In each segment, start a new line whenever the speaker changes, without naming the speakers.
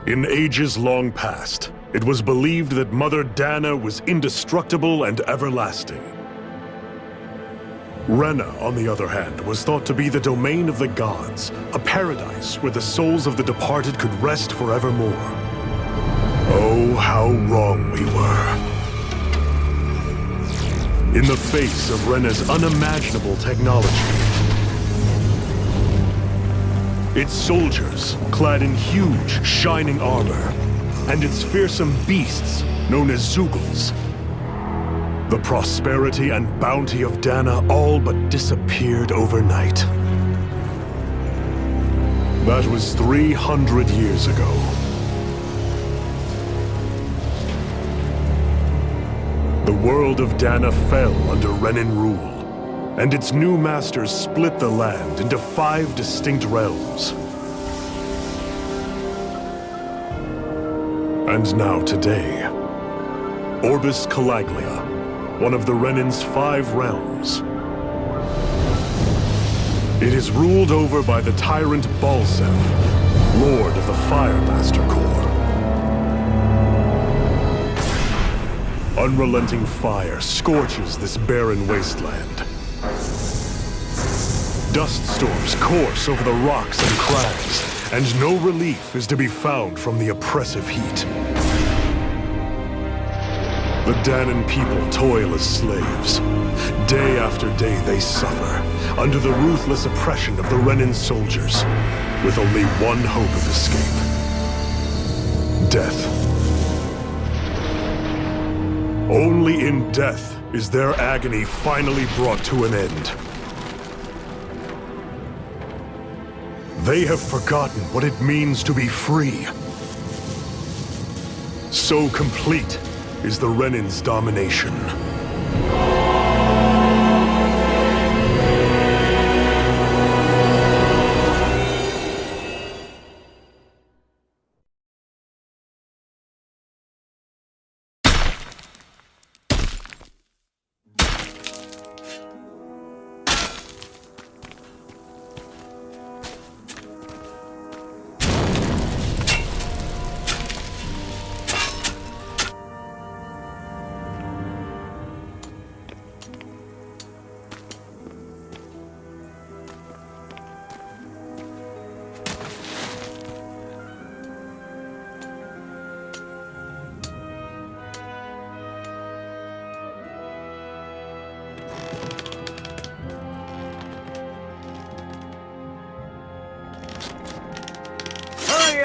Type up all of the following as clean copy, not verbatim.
In ages long past, it was believed that Mother Dana was indestructible and everlasting. Rena, on the other hand, was thought to be the domain of the gods, a paradise where the souls of the departed could rest forevermore. Oh, how wrong we were. In the face of Rena's unimaginable technology, its soldiers, clad in huge, shining armor, and its fearsome beasts, known as Zeugles, the prosperity and bounty of Dana all but disappeared overnight. That was 300 years ago. The world of Dana fell under Renan rule, and its new masters split the land into 5 distinct realms. And now today, Orbis Calaglia, one of the Renan's 5 realms. It is ruled over by the tyrant Balsef, Lord of the Firemaster Corps. Unrelenting fire scorches this barren wasteland. Dust storms course over the rocks and crags, and no relief is to be found from the oppressive heat. The Danan people toil as slaves. Day after day they suffer, under the ruthless oppression of the Renan soldiers, with only one hope of escape: death. Only in death is their agony finally brought to an end. They have forgotten what it means to be free. So complete is the Renan's domination.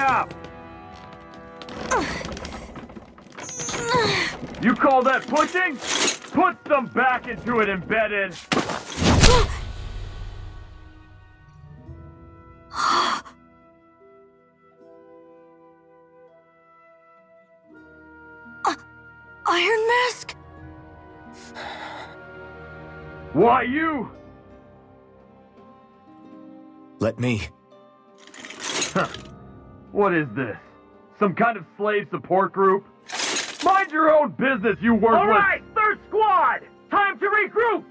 Up! You call that pushing? Put some back into it, embedded!
Iron Mask?
Why you?
Let me.
What is this? Some kind of slave support group? Mind your own business, you worthless— All right, third squad! Time to regroup!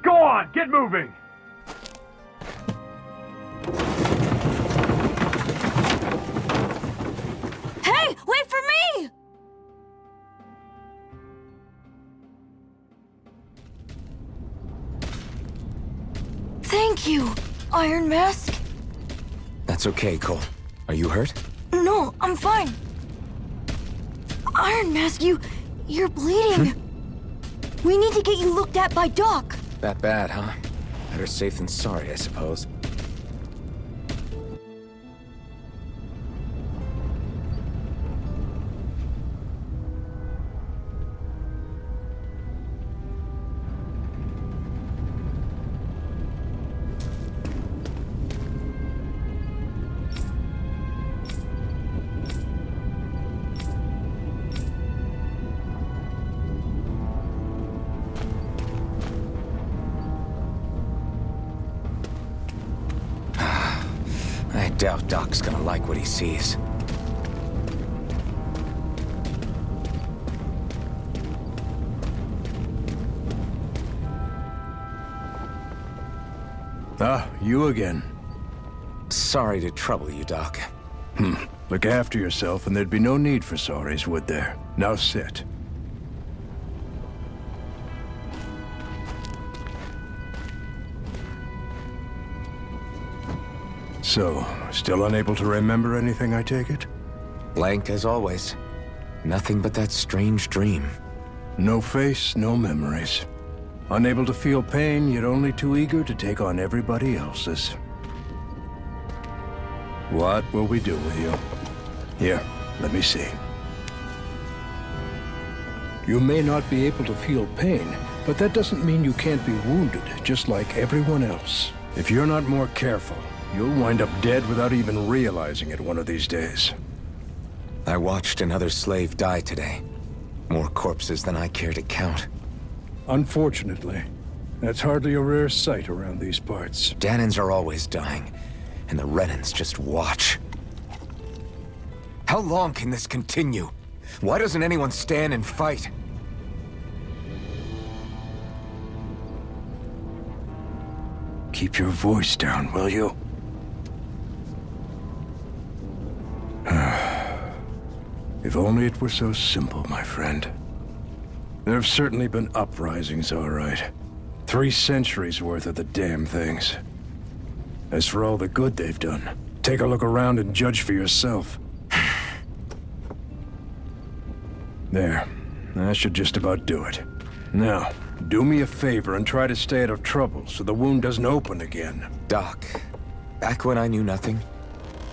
Go on, get moving!
Hey, wait for me! Thank you, Iron Mask.
That's okay, Cole. Are you hurt?
No, I'm fine. Iron Mask, you're bleeding. We need to get you looked at by Doc.
That bad, huh? Better safe than sorry, I suppose. I doubt Doc's gonna like what he sees.
Ah, you again.
Sorry to trouble you, Doc.
Look after yourself and there'd be no need for sorries, would there? Now sit. So, still unable to remember anything, I take it?
Blank as always. Nothing but that strange dream.
No face, no memories. Unable to feel pain, yet only too eager to take on everybody else's. What will we do with you? Here, let me see. You may not be able to feel pain, but that doesn't mean you can't be wounded, just like everyone else. If you're not more careful, you'll wind up dead without even realizing it one of these days.
I watched another slave die today. More corpses than I care to count.
Unfortunately, that's hardly a rare sight around these parts.
Danans are always dying, and the Renans just watch. How long can this continue? Why doesn't anyone stand and fight?
Keep your voice down, will you? If only it were so simple, my friend. There have certainly been uprisings, all right. 3 centuries worth of the damn things. As for all the good they've done, take a look around and judge for yourself. There. That should just about do it. Now, do me a favor and try to stay out of trouble so the wound doesn't open again.
Doc, back when I knew nothing,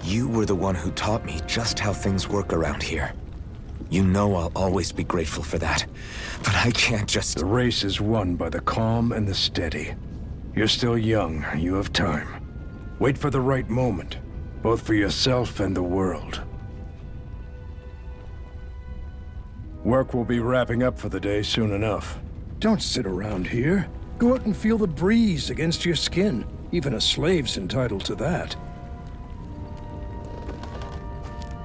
you were the one who taught me just how things work around here. You know I'll always be grateful for that, but I can't just...
The race is won by the calm and the steady. You're still young, you have time. Wait for the right moment, both for yourself and the world. Work will be wrapping up for the day soon enough. Don't sit around here. Go out and feel the breeze against your skin. Even a slave's entitled to that.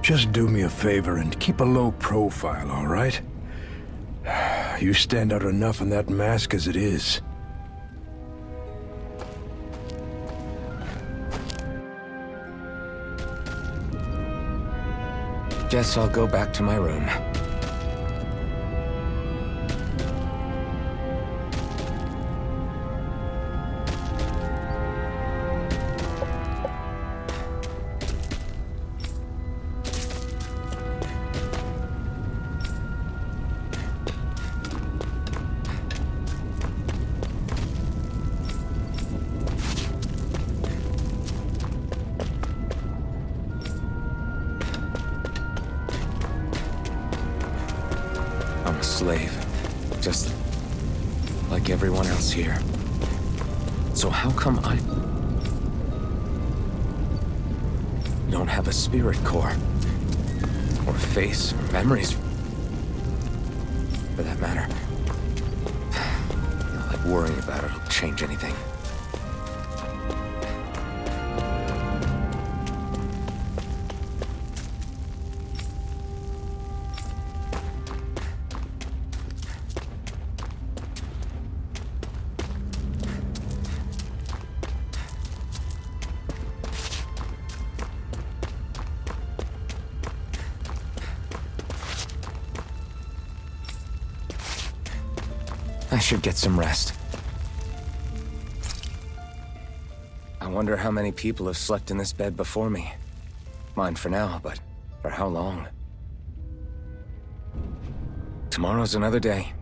Just do me a favor and keep a low profile, all right? You stand out enough in that mask as it is.
Guess I'll go back to my room. I'm a slave, just like everyone else here. So how come I don't have a spirit core? Or face, or memories, for that matter. Not like worrying about it'll change anything. I should get some rest. I wonder how many people have slept in this bed before me. Mine for now, but for how long? Tomorrow's another day.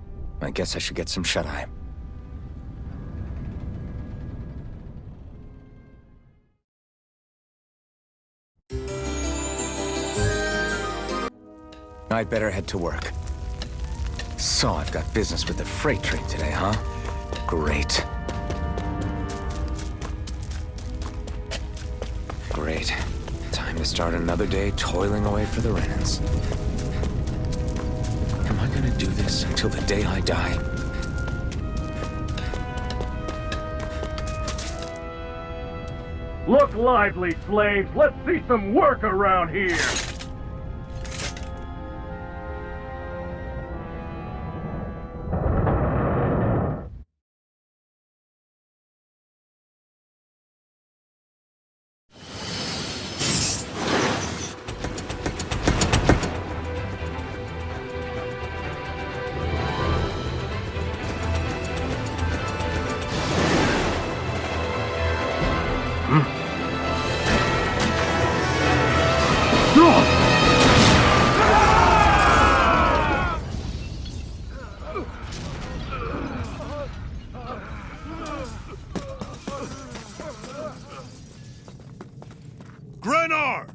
I guess I should get some shut-eye. I'd better head to work. So I've got business with the freight train today, huh? Great. Great. Time to start another day toiling away for the Renans. Am I gonna do this until the day I die?
Look lively, slaves! Let's see some work around here!
Grenar!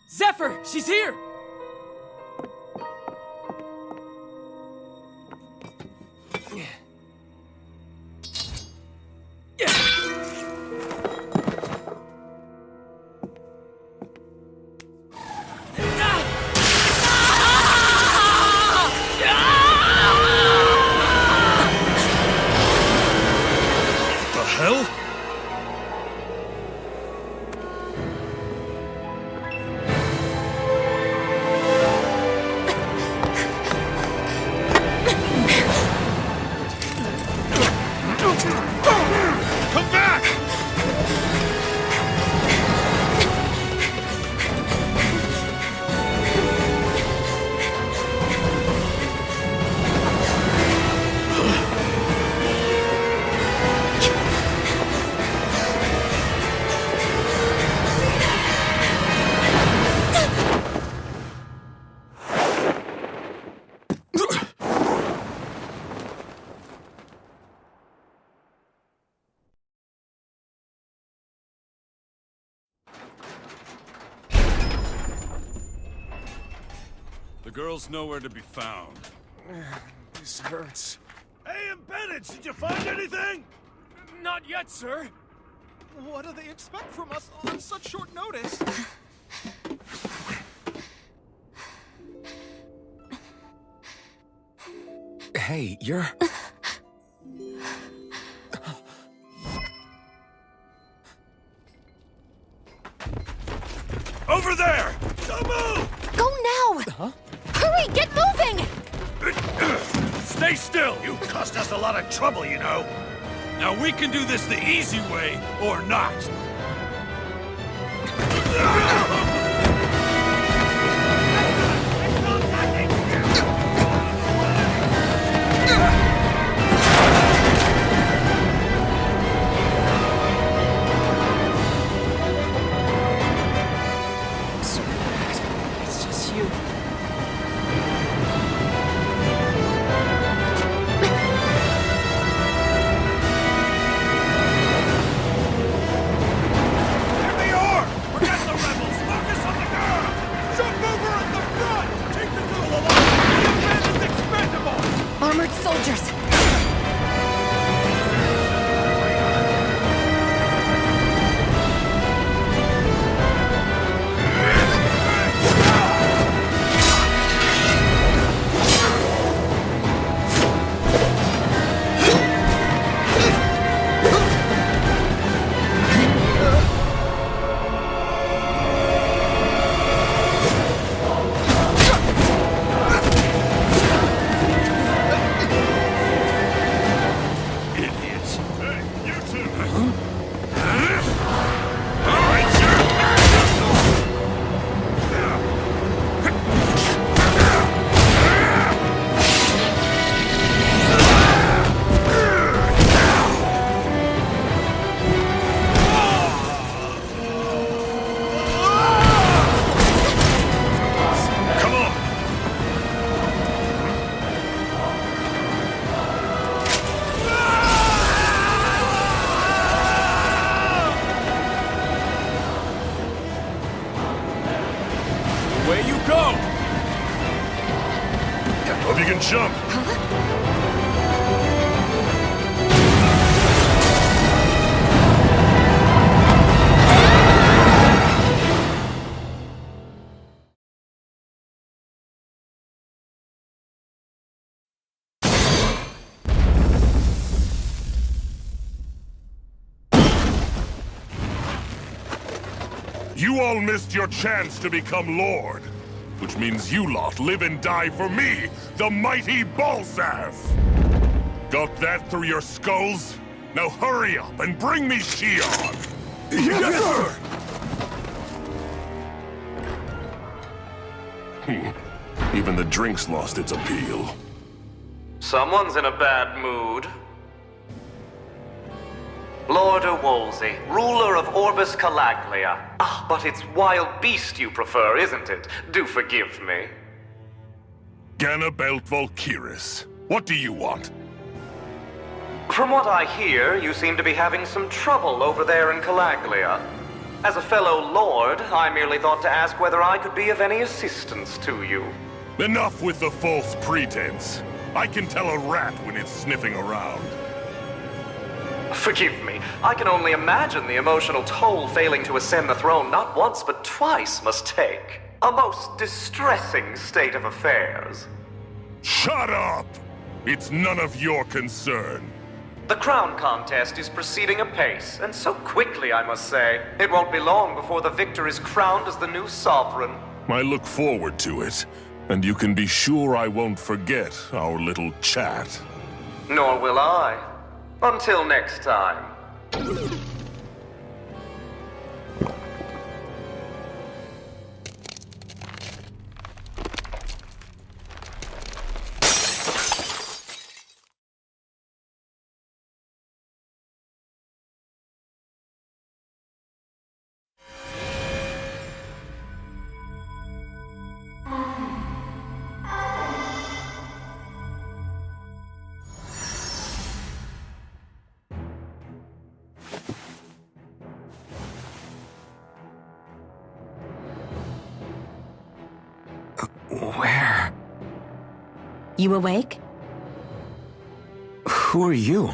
Zephyr! She's here!
The hell? Come back!
The girl's nowhere to be found.
This hurts.
Hey, Embedded, did you find anything?
Not yet, sir.
What do they expect from us on such short notice?
Hey, you're...
Over there! Don't move!
Go now! Huh? Hurry, get moving!
Stay still! You caused us a lot of trouble, you know.
Now we can do this the easy way, or not.
So bad. It's just you.
There they are! Forget the rebels! Focus on the girl! Jump over at the front! Take the girl alive! The man is expendable!
Armored soldiers!
Idiots! Hey, you two! All right, sir! Come on!
Away you go!
Hope you can jump! You all missed your chance to become Lord. Which means you lot live and die for me, the mighty Balzath! Got that through your skulls? Now hurry up and bring me Shion! Yes, sir! Even the drinks lost its appeal.
Someone's in a bad mood. Lord Wolsey, ruler of Orbis Calaglia. Ah, but it's wild beast you prefer, isn't it? Do forgive me.
Ganabelt Volkiris. What do you want?
From what I hear, you seem to be having some trouble over there in Calaglia. As a fellow lord, I merely thought to ask whether I could be of any assistance to you.
Enough with the false pretense. I can tell a rat when it's sniffing around.
Forgive me, I can only imagine the emotional toll failing to ascend the throne not once but twice must take. A most distressing state of affairs.
Shut up! It's none of your concern.
The crown contest is proceeding apace, and so quickly, I must say. It won't be long before the victor is crowned as the new sovereign.
I look forward to it, and you can be sure I won't forget our little chat.
Nor will I. Until next time.
Where?
You awake?
Who are you?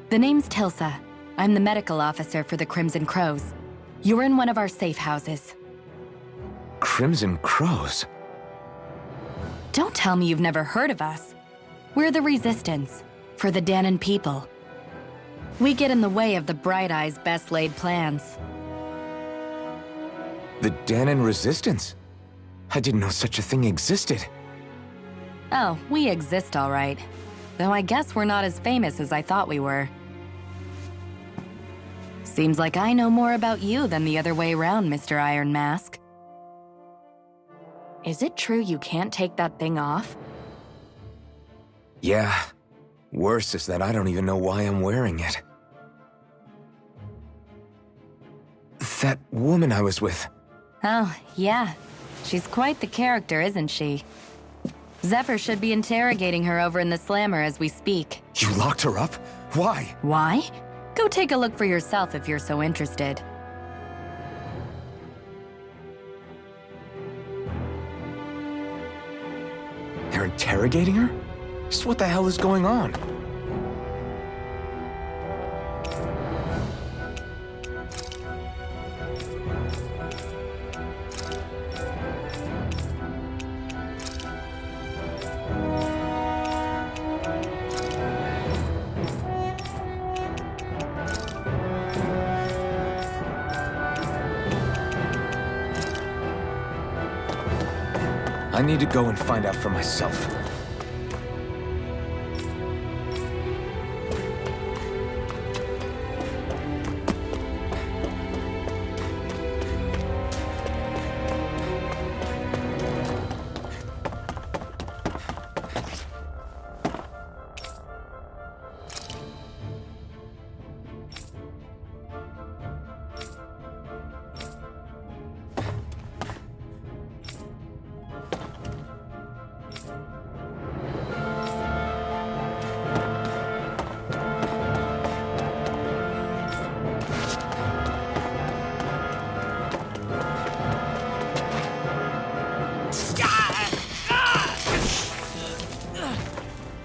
The name's Tilsa. I'm the medical officer for the Crimson Crows. You're in one of our safe houses.
Crimson Crows?
Don't tell me you've never heard of us. We're the Resistance, for the Danon people. We get in the way of the Bright Eye's best-laid plans.
The Danon Resistance? I didn't know such a thing existed.
Oh, we exist all right. Though I guess we're not as famous as I thought we were. Seems like I know more about you than the other way around, Mr. Iron Mask. Is it true you can't take that thing off?
Yeah. Worse is that I don't even know why I'm wearing it. That woman I was with.
Oh, yeah. She's quite the character, isn't she? Zephyr should be interrogating her over in the Slammer as we speak.
You locked her up? Why?
Why? Go take a look for yourself if you're so interested.
They're interrogating her? Just what the hell is going on? I need to go and find out for myself.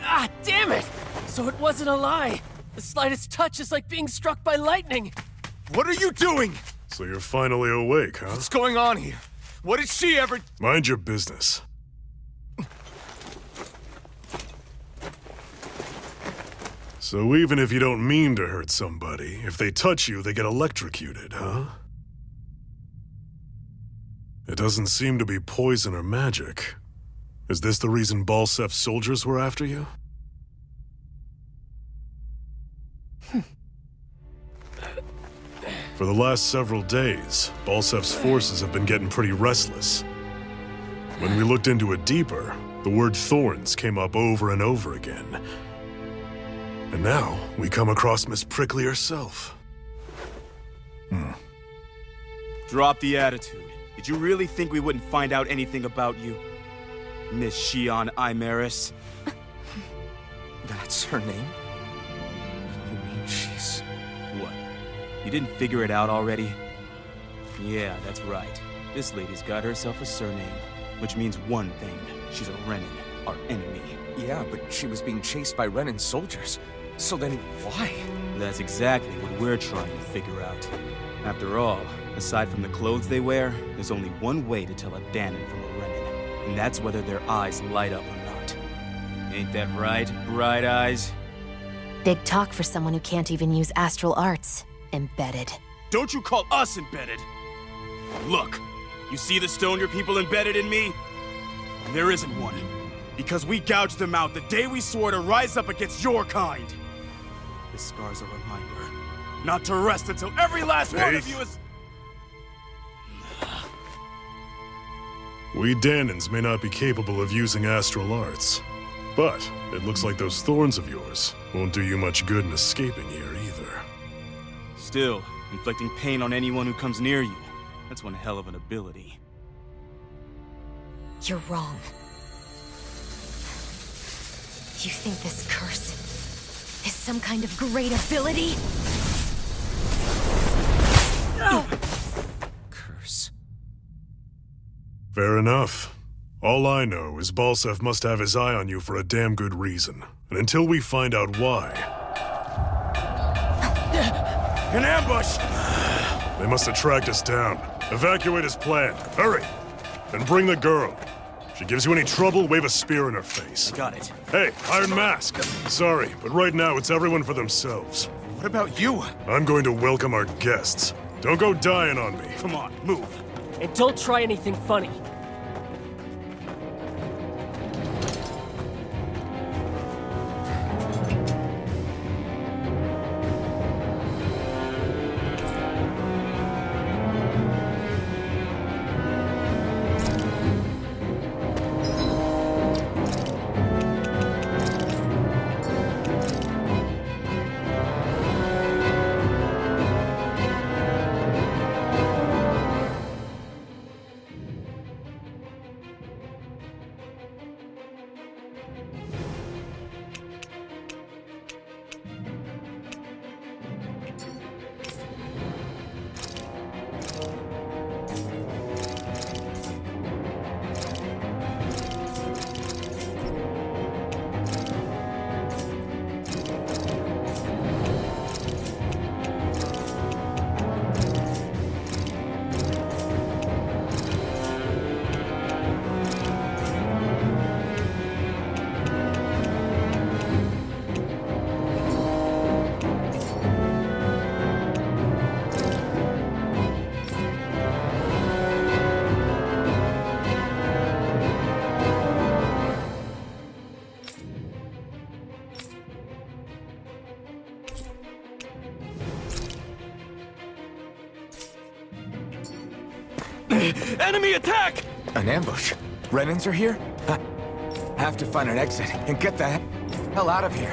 Ah, damn it! So it wasn't a lie. The slightest touch is like being struck by lightning.
What are you doing?
So you're finally awake, huh?
What's going on here? What did she ever...
Mind your business. So even if you don't mean to hurt somebody, if they touch you, they get electrocuted, huh? It doesn't seem to be poison or magic. Is this the reason Balsef's soldiers were after you? For the last several days, Balsef's forces have been getting pretty restless. When we looked into it deeper, the word thorns came up over and over again. And now, we come across Miss Prickly herself.
Drop the attitude. Did you really think we wouldn't find out anything about you? Miss Shion Imaris?
That's her name? You mean she's...
What? You didn't figure it out already? Yeah, that's right. This lady's got herself a surname, which means one thing. She's a Renin, our enemy.
Yeah, but she was being chased by Renin soldiers. So then why?
That's exactly what we're trying to figure out. After all, aside from the clothes they wear, there's only one way to tell a Danon from a Renin, and that's whether their eyes light up or not. Ain't that right, Bright Eyes?
Big talk for someone who can't even use astral arts. Embedded.
Don't you call us embedded! Look, you see the stone your people embedded in me? There isn't one. Because we gouged them out the day we swore to rise up against your kind. This scar's a reminder, not to rest until every last one of you is...
We Danons may not be capable of using astral arts, but it looks like those thorns of yours won't do you much good in escaping here either.
Still, inflicting pain on anyone who comes near you, that's one hell of an ability.
You're wrong. You think this curse is some kind of great ability?
Curse.
Fair enough. All I know is Balsef must have his eye on you for a damn good reason. And until we find out why...
An ambush!
They must have tracked us down. Evacuate as planned. Hurry! And bring the girl. She gives you any trouble, wave a spear in her face.
Got it.
Hey, Iron Mask. Sorry, but right now it's everyone for themselves.
What about you?
I'm going to welcome our guests. Don't go dying on me.
Come on, move.
And don't try anything funny.
Enemy attack!
An ambush? Renins are here? Have to find an exit and get the hell out of here.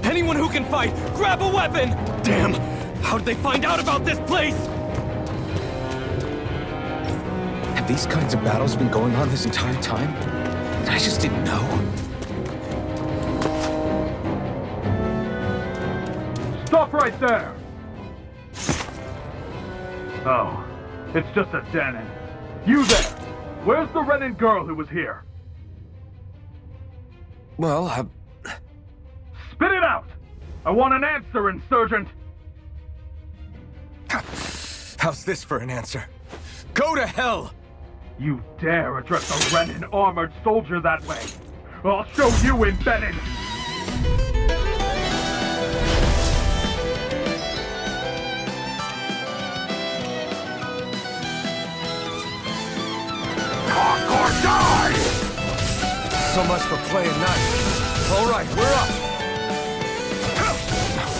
Anyone who can fight, grab a weapon! Damn! How'd they find out about this place?
Have these kinds of battles been going on this entire time? And I just didn't know?
Stop right there! Oh, it's just a Danon. You there! Where's the Renin girl who was here?
Well,
Spit it out! I want an answer, Insurgent!
How's this for an answer? Go to hell!
You dare address a Renin armored soldier that way? I'll show you, embedded! Hardcore die!
So much for playing nice. All right, we're up.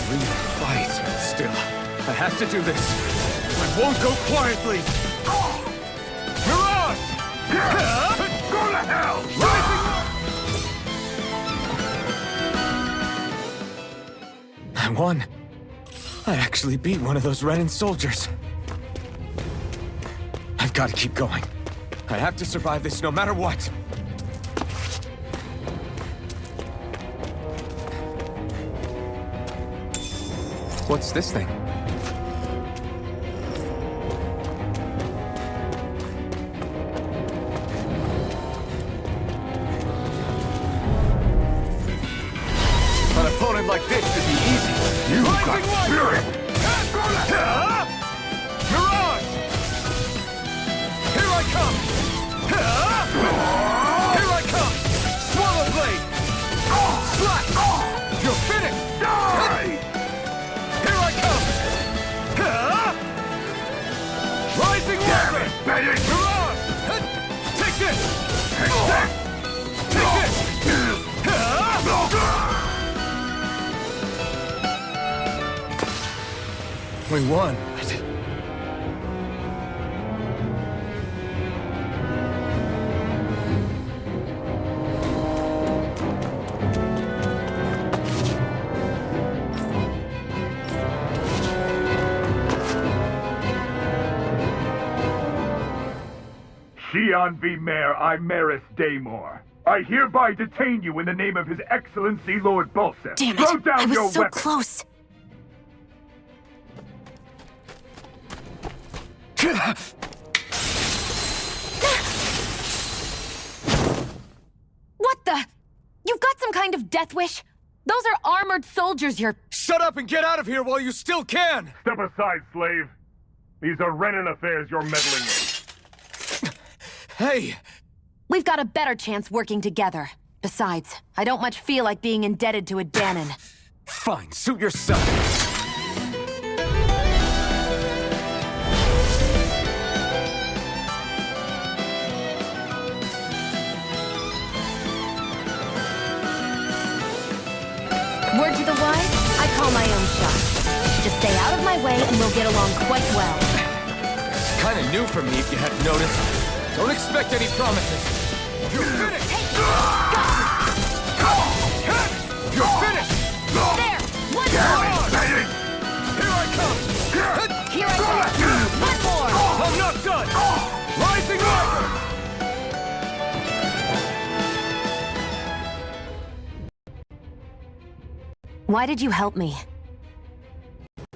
Real fight. Still, I have to do this.
I won't go quietly!
Mirage! Go to hell!
I won. I actually beat one of those Renan soldiers. I've got to keep going. I have to survive this no matter what. What's this thing? An opponent like this should be easy.
You got spirit!
Mirage! Here I come! Here I come! Swallow blade! Slap! You're finished!
Die!
Here I come! Rising Warrior!
Bennett!
Mirage! Take this!
Take that!
Take this!
We won.
Xian V. Mayor Imaris Daymore. I hereby detain you in the name of His Excellency Lord Bolseth.
Damn
Throw
it!
down
I was
your
so
weapon.
close.
What the? You've got some kind of death wish? Those are armored soldiers you're...
Shut up and get out of here while you still can!
Step aside, slave. These are Renan affairs you're meddling in.
Hey!
We've got a better chance working together. Besides, I don't much feel like being indebted to a Danon.
Fine, suit yourself.
Word to the wise, I call my own shot. Just stay out of my way and we'll get along quite well.
It's kind of new for me if you hadn't noticed. Don't expect any promises. You're finished! You're finished!
There! One more!
Here I come!
Here I come! One more!
I'm not done! Rising Warrior!
Why did you help me?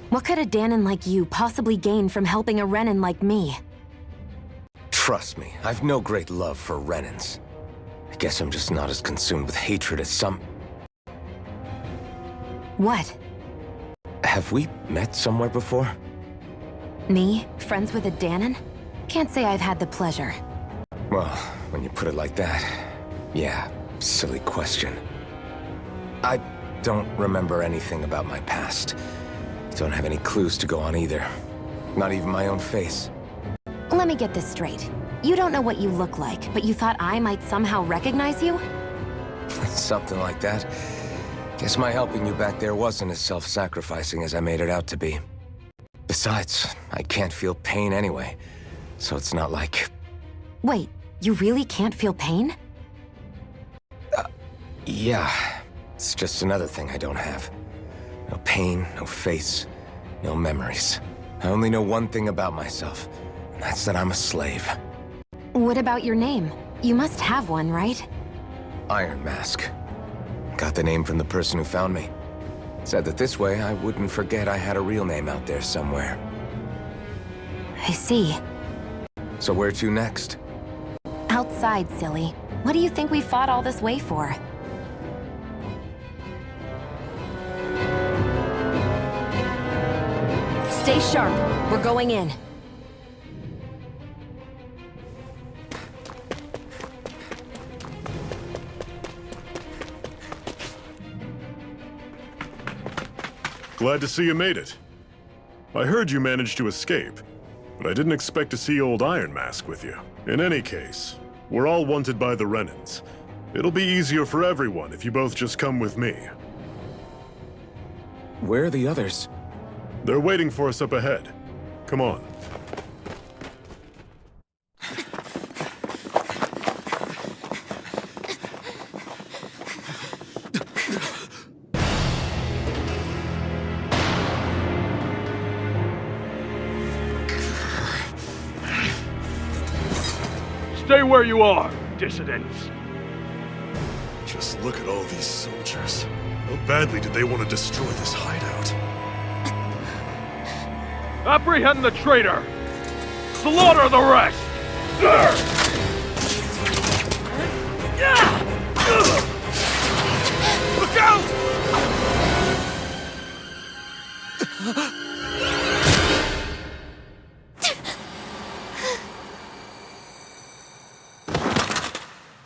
What could a Danon like you possibly gain from helping a Renan like me?
Trust me, I've no great love for Renans. I guess I'm just not as consumed with hatred as some...
What?
Have we met somewhere before?
Me? Friends with a Danon? Can't say I've had the pleasure.
Well, when you put it like that, yeah, silly question. I don't remember anything about my past. Don't have any clues to go on either. Not even my own face.
Let me get this straight. You don't know what you look like, but you thought I might somehow recognize you?
Something like that. Guess my helping you back there wasn't as self-sacrificing as I made it out to be. Besides, I can't feel pain anyway, so it's not like...
Wait, you really can't feel pain?
Yeah. It's just another thing I don't have. No pain, no face, no memories. I only know one thing about myself, and that's that I'm a slave.
What about your name? You must have one, right?
Iron Mask. Got the name from the person who found me. Said that this way I wouldn't forget I had a real name out there somewhere.
I see.
So where to next?
Outside, silly. What do you think we fought all this way for? Stay sharp. We're going in.
Glad to see you made it. I heard you managed to escape, but I didn't expect to see old Iron Mask with you. In any case, we're all wanted by the Renans. It'll be easier for everyone if you both just come with me.
Where are the others?
They're waiting for us up ahead. Come on.
Stay where you are, dissidents.
Just look at all these soldiers. How badly did they want to destroy this hideout?
Apprehend the traitor! Slaughter the rest!
Look out!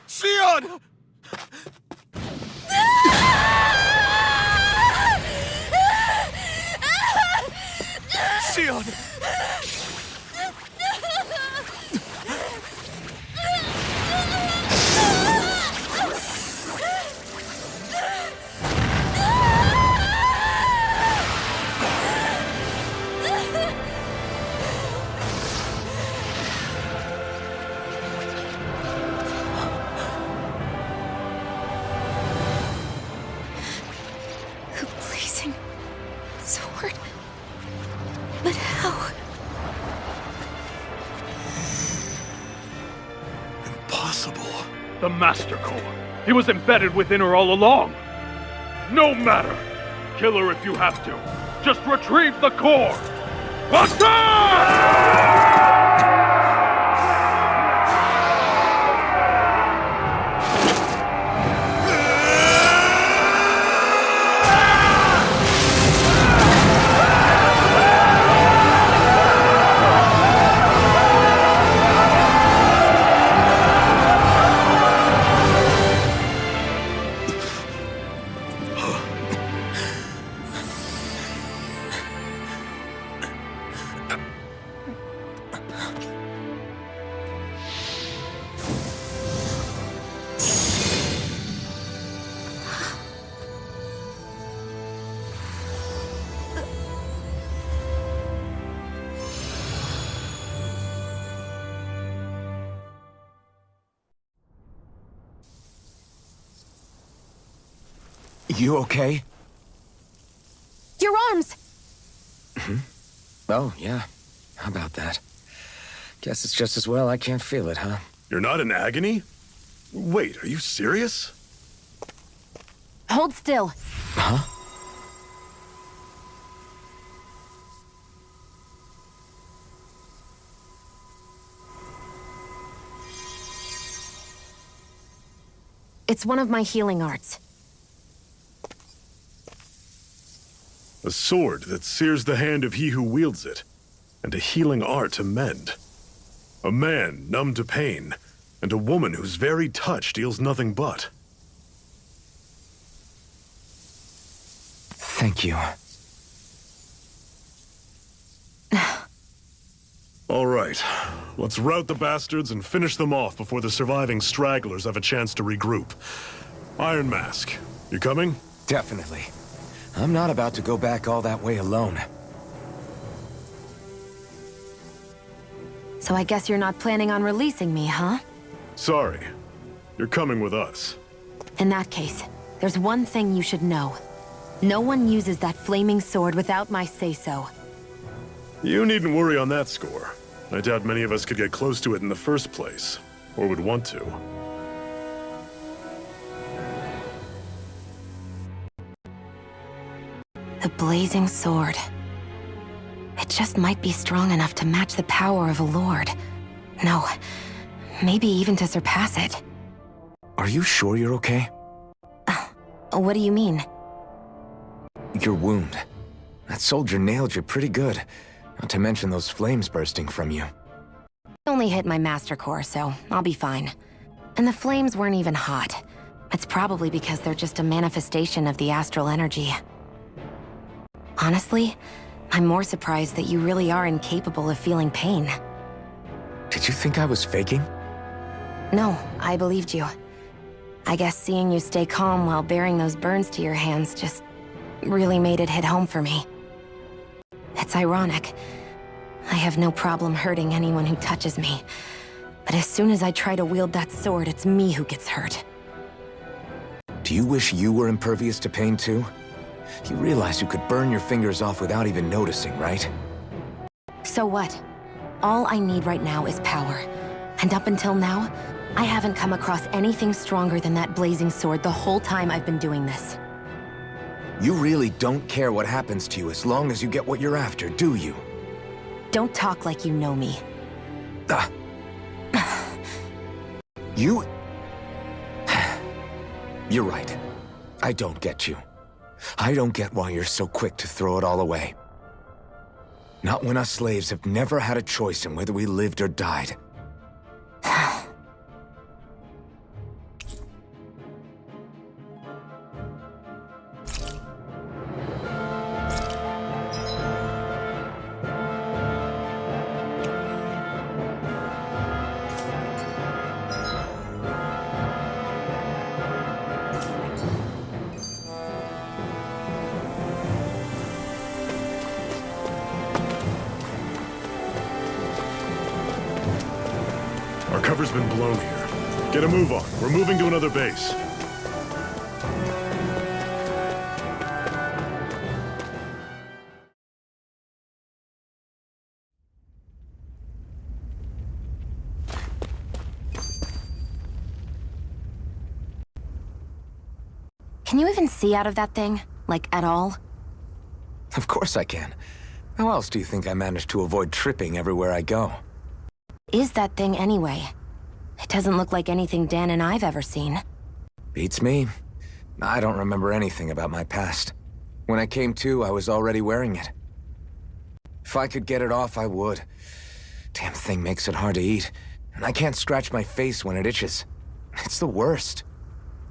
Sion! Sion!
The blazing sword. But how?
Impossible.
The Master Core. He was embedded within her all along. No matter. Kill her if you have to. Just retrieve the core. Attack!
You okay?
Your arms!
Oh, yeah. How about that? Guess it's just as well I can't feel it, huh?
You're not in agony? Wait, are you serious?
Hold still.
Huh?
It's one of my healing arts.
A sword that sears the hand of he who wields it, and a healing art to mend. A man numb to pain, and a woman whose very touch deals nothing but.
Thank you.
All right, let's rout the bastards and finish them off before the surviving stragglers have a chance to regroup. Iron Mask, you coming?
Definitely. I'm not about to go back all that way alone.
So I guess you're not planning on releasing me, huh?
Sorry, you're coming with us.
In that case, there's one thing you should know. No one uses that flaming sword without my say-so.
You needn't worry on that score. I doubt many of us could get close to it in the first place, or would want to.
The blazing sword. It just might be strong enough to match the power of a lord. No, maybe even to surpass it.
Are you sure you're okay?
What do you mean?
Your wound. That soldier nailed you pretty good. Not to mention those flames bursting from you.
Only hit my master core, so I'll be fine. And the flames weren't even hot. It's probably because they're just a manifestation of the astral energy. Honestly, I'm more surprised that you really are incapable of feeling pain.
Did you think I was faking?
No, I believed you. I guess seeing you stay calm while bearing those burns to your hands just really made it hit home for me. It's ironic. I have no problem hurting anyone who touches me. But as soon as I try to wield that sword, it's me who gets hurt.
Do you wish you were impervious to pain too? You realize you could burn your fingers off without even noticing, right?
So what? All I need right now is power. And up until now, I haven't come across anything stronger than that blazing sword the whole time I've been doing this.
You really don't care what happens to you as long as you get what you're after, do you?
Don't talk like you know me.
You... You're right. I don't get you. I don't get why you're so quick to throw it all away. Not when us slaves have never had a choice in whether we lived or died.
Our cover's been blown here. Get a move on. We're moving to another base.
Can you even see out of that thing? Like, at all?
Of course I can. How else do you think I managed to avoid tripping everywhere I go?
Is that thing anyway? It doesn't look like anything Dan and I've ever seen.
Beats me. I don't remember anything about my past. When I came to, I was already wearing it. If I could get it off, I would. Damn thing makes it hard to eat, and I can't scratch my face when it itches. It's the worst.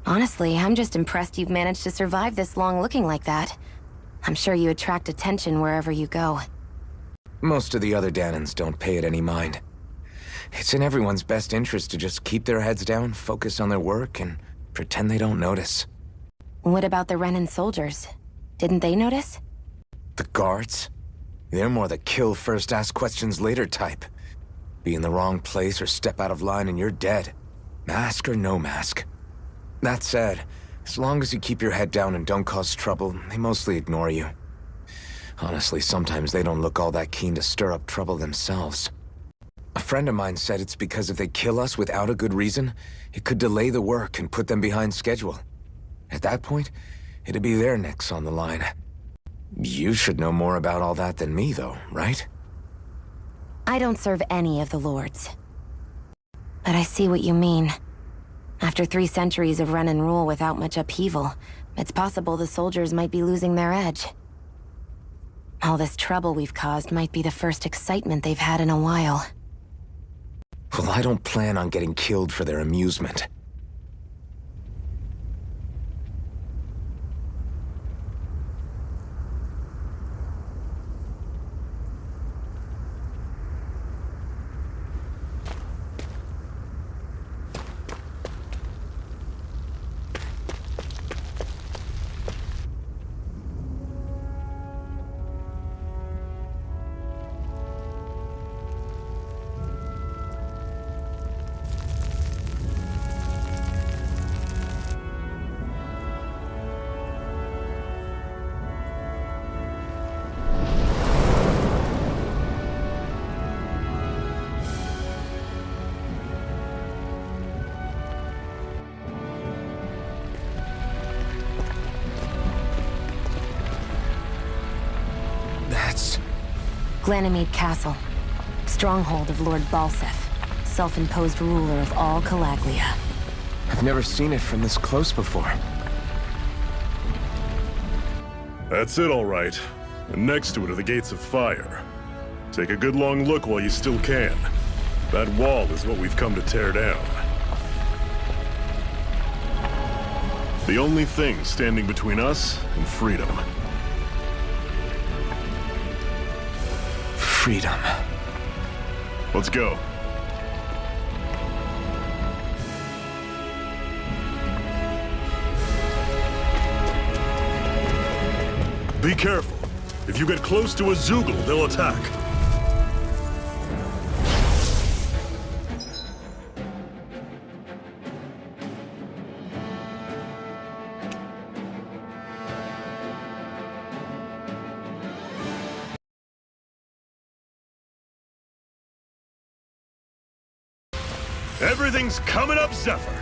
Honestly, I'm just impressed you've managed to survive this long looking like that. I'm sure you attract attention wherever you go.
Most of the other Danans don't pay it any mind. It's in everyone's best interest to just keep their heads down, focus on their work, and pretend they don't notice.
What about the Renan soldiers? Didn't they notice?
The guards? They're more the kill first, ask questions later type. Be in the wrong place or step out of line and you're dead. Mask or no mask. That said, as long as you keep your head down and don't cause trouble, they mostly ignore you. Honestly, sometimes they don't look all that keen to stir up trouble themselves. A friend of mine said it's because if they kill us without a good reason, it could delay the work and put them behind schedule. At that point, it'd be their necks on the line. You should know more about all that than me, though, right?
I don't serve any of the lords. But I see what you mean. After 3 centuries of Renan rule without much upheaval, it's possible the soldiers might be losing their edge. All this trouble we've caused might be the first excitement they've had in a while.
Well, I don't plan on getting killed for their amusement.
Glanimede Castle, stronghold of Lord Balsef, self-imposed ruler of all Calaglia.
I've never seen it from this close before.
That's it, all right. And next to it are the Gates of Fire. Take a good long look while you still can. That wall is what we've come to tear down. The only thing standing between us and freedom.
Freedom.
Let's go. Be careful. If you get close to a Zoogle, they'll attack. Everything's coming up, Zephyr.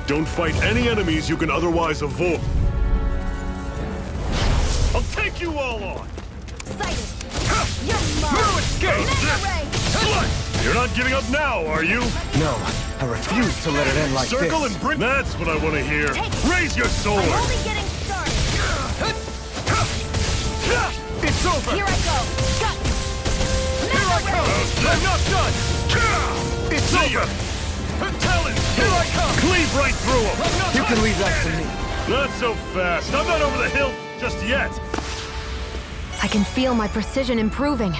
Don't fight any enemies you can otherwise avoid. I'll take you all on!
No escape!
You're not giving up now, are you?
No, I refuse to let it end like
Circle
this.
and bring... That's what I want to hear. Raise your sword!
I'm only getting started.
It's over!
Here I go. Cut.
Here I come! I'm not done! It's
See ya!
Talon! Here I come!
Cleave right through him!
You can leave that to me.
Not so fast. I'm not over the hill just yet.
I can feel my precision improving.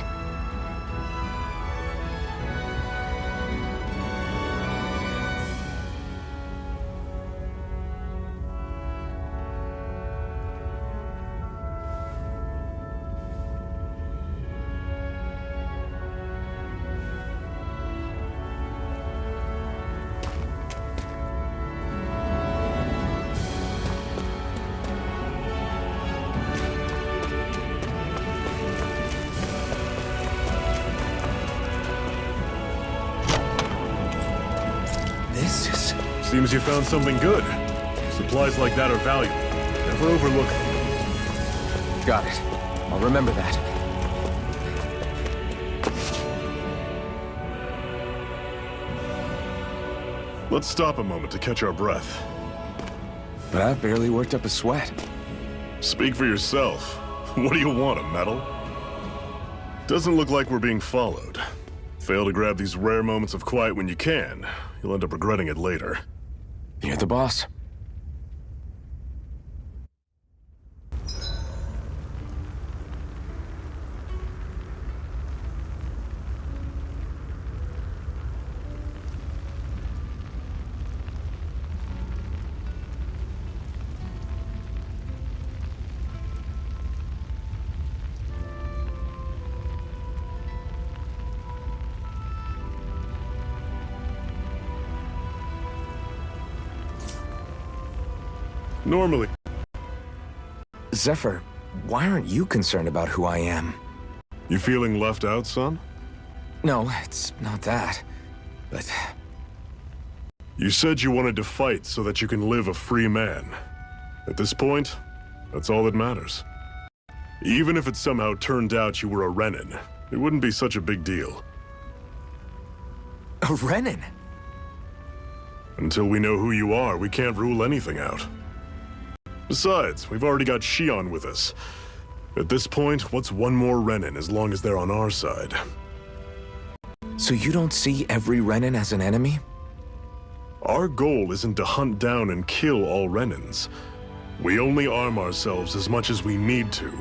Seems you found something good. Supplies like that are valuable. Never overlook them.
Got it. I'll remember that.
Let's stop a moment to catch our breath.
But I've barely worked up a sweat.
Speak for yourself. What do you want, a medal? Doesn't look like we're being followed. Fail to grab these rare moments of quiet when you can, you'll end up regretting it later.
You're the boss.
Normally...
Zephyr, why aren't you concerned about who I am?
You feeling left out, son?
No, it's not that. But...
You said you wanted to fight so that you can live a free man. At this point, that's all that matters. Even if it somehow turned out you were a Renin, it wouldn't be such a big deal.
A Renin?
Until we know who you are, we can't rule anything out. Besides, we've already got Shion with us. At this point, what's one more Renin as long as they're on our side?
So you don't see every Renin as an enemy?
Our goal isn't to hunt down and kill all Renins. We only arm ourselves as much as we need to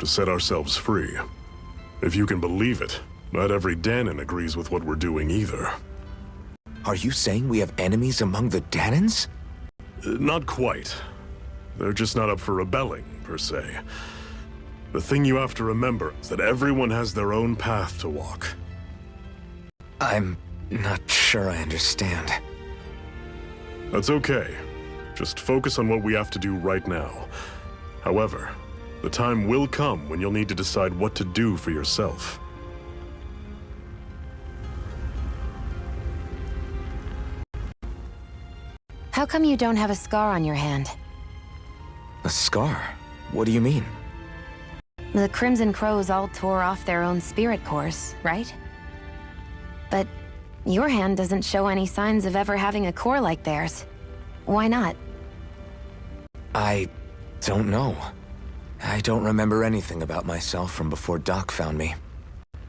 set ourselves free. If you can believe it, not every Danon agrees with what we're doing either.
Are you saying we have enemies among the Danons?
Not quite. They're just not up for rebelling, per se. The thing you have to remember is that everyone has their own path to walk.
I'm not sure I understand.
That's okay. Just focus on what we have to do right now. However, the time will come when you'll need to decide what to do for yourself.
How come you don't have a scar on your hand?
A scar? What do you mean?
The Crimson Crows all tore off their own spirit cores, right? But your hand doesn't show any signs of ever having a core like theirs. Why not?
I don't know. I don't remember anything about myself from before Doc found me.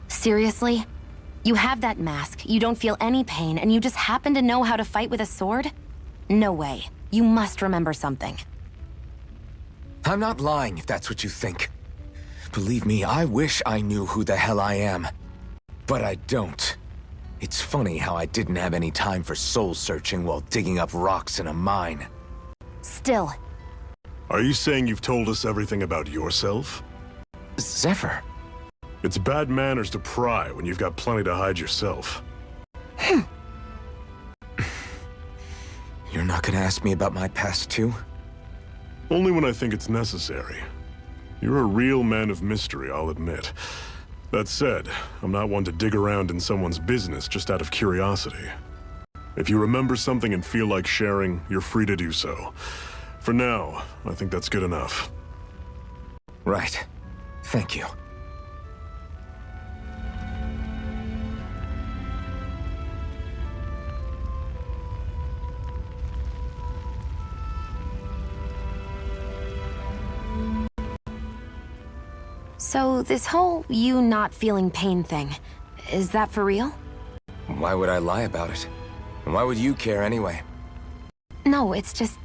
Seriously? You have that mask, you don't feel any pain, and you just happen to know how to fight with a sword? No way. You must remember something.
I'm not lying if that's what you think. Believe me, I wish I knew who the hell I am. But I don't. It's funny how I didn't have any time for soul searching while digging up rocks in a mine.
Still.
Are you saying you've told us everything about yourself?
Zephyr.
It's bad manners to pry when you've got plenty to hide yourself.
You're not gonna ask me about my past, too?
Only when I think it's necessary. You're a real man of mystery, I'll admit. That said, I'm not one to dig around in someone's business just out of curiosity. If you remember something and feel like sharing, you're free to do so. For now, I think that's good enough.
Right. Thank you.
So, this whole you not feeling pain thing, is that for real?
Why would I lie about it? And why would you care anyway?
No, it's just...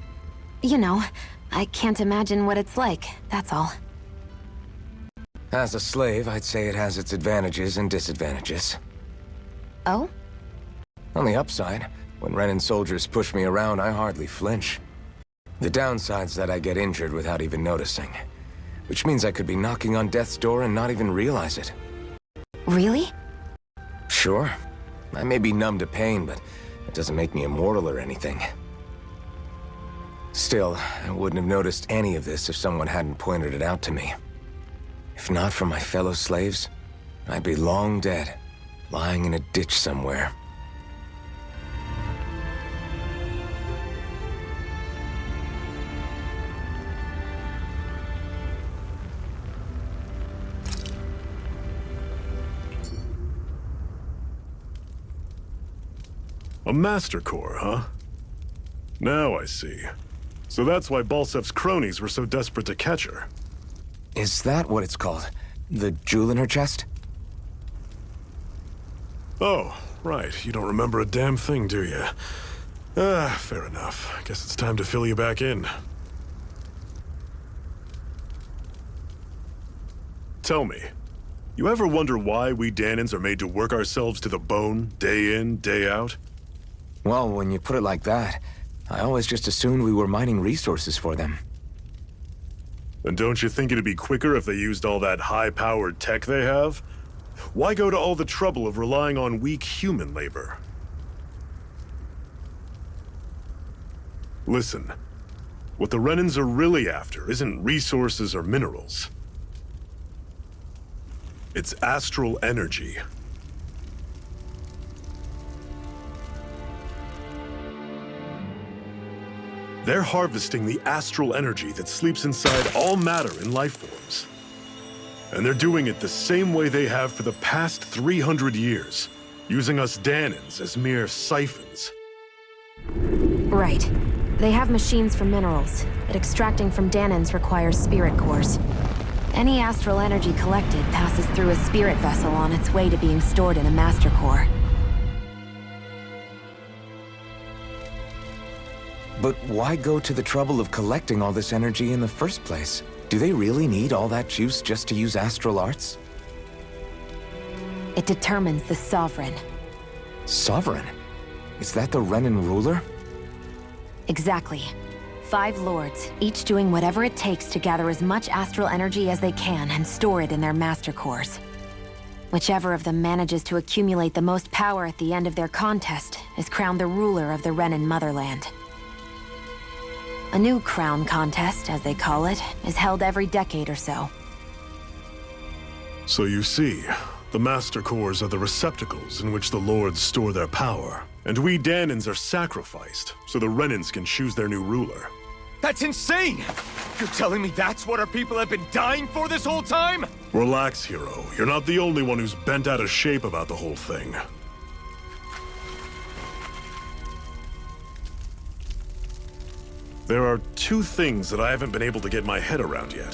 you know, I can't imagine what it's like, that's all.
As a slave, I'd say it has its advantages and disadvantages.
Oh?
On the upside, when Renan soldiers push me around, I hardly flinch. The downside's that I get injured without even noticing. Which means I could be knocking on death's door and not even realize it.
Really?
Sure. I may be numb to pain, but it doesn't make me immortal or anything. Still, I wouldn't have noticed any of this if someone hadn't pointed it out to me. If not for my fellow slaves, I'd be long dead, lying in a ditch somewhere.
A Master Core, huh? Now I see. So that's why Balsef's cronies were so desperate to catch her.
Is that what it's called? The jewel in her chest?
Oh, right. You don't remember a damn thing, do you? Fair enough. Guess it's time to fill you back in. Tell me, you ever wonder why we Danans are made to work ourselves to the bone, day in, day out?
Well, when you put it like that, I always just assumed we were mining resources for them.
And don't you think it'd be quicker if they used all that high-powered tech they have? Why go to all the trouble of relying on weak human labor? Listen, what the Renans are really after isn't resources or minerals. It's astral energy. They're harvesting the astral energy that sleeps inside all matter in life forms. And they're doing it the same way they have for the past 300 years, using us Danans as mere siphons.
Right. They have machines for minerals, but extracting from Danans requires spirit cores. Any astral energy collected passes through a spirit vessel on its way to being stored in a master core.
But why go to the trouble of collecting all this energy in the first place? Do they really need all that juice just to use astral arts?
It determines the Sovereign.
Sovereign? Is that the Renan ruler?
Exactly. 5 lords, each doing whatever it takes to gather as much astral energy as they can and store it in their master cores. Whichever of them manages to accumulate the most power at the end of their contest is crowned the ruler of the Renan motherland. A new crown contest, as they call it, is held every decade or so.
So you see, the Master Cores are the receptacles in which the Lords store their power. And we Danans are sacrificed, so the Renans can choose their new ruler.
That's insane! You're telling me that's what our people have been dying for this whole time?
Relax, hero. You're not the only one who's bent out of shape about the whole thing. There are 2 things that I haven't been able to get my head around yet.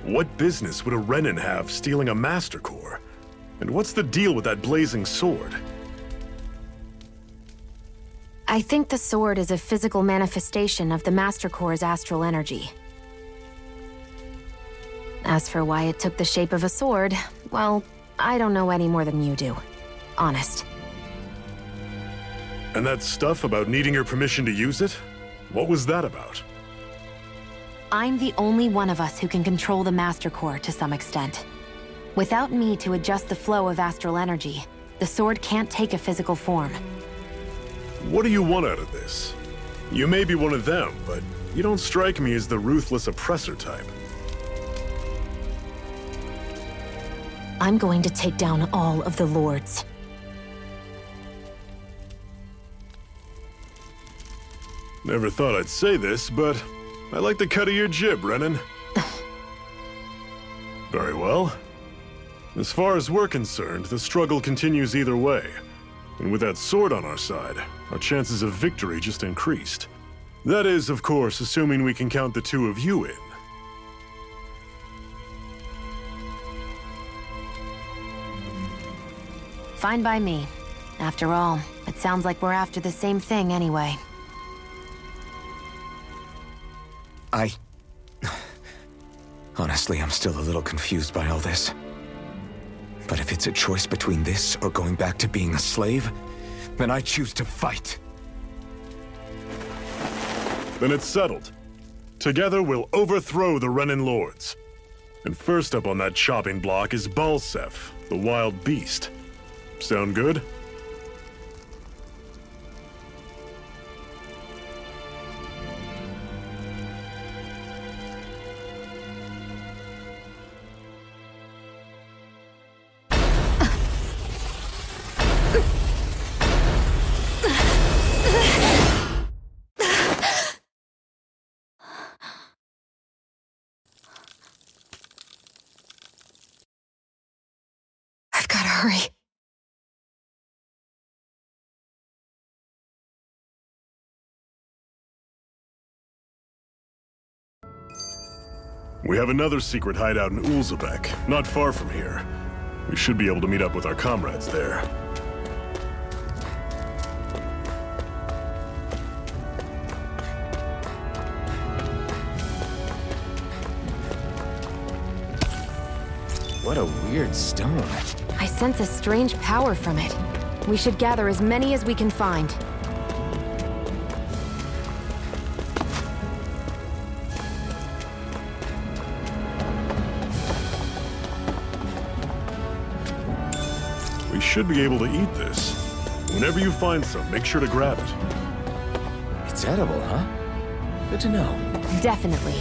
What business would a Renan have stealing a Master Core? And what's the deal with that blazing sword?
I think the sword is a physical manifestation of the Master Core's astral energy. As for why it took the shape of a sword, well, I don't know any more than you do. Honest.
And that stuff about needing your permission to use it? What was that about?
I'm the only one of us who can control the Master Core to some extent. Without me to adjust the flow of astral energy, the sword can't take a physical form.
What do you want out of this? You may be one of them, but you don't strike me as the ruthless oppressor type.
I'm going to take down all of the lords.
Never thought I'd say this, but I like the cut of your jib, Renan. Very well. As far as we're concerned, the struggle continues either way. And with that sword on our side, our chances of victory just increased. That is, of course, assuming we can count the two of you in.
Fine by me. After all, it sounds like we're after the same thing anyway.
Honestly, I'm still a little confused by all this. But if it's a choice between this or going back to being a slave, then I choose to fight.
Then it's settled. Together, we'll overthrow the Renan Lords. And first up on that chopping block is Balsef, the wild beast. Sound good?
I've gotta hurry.
We have another secret hideout in Ulzebek, not far from here. We should be able to meet up with our comrades there.
What a weird stone.
I sense a strange power from it. We should gather as many as we can find.
We should be able to eat this. Whenever you find some, make sure to grab it.
It's edible, huh? Good to know.
Definitely.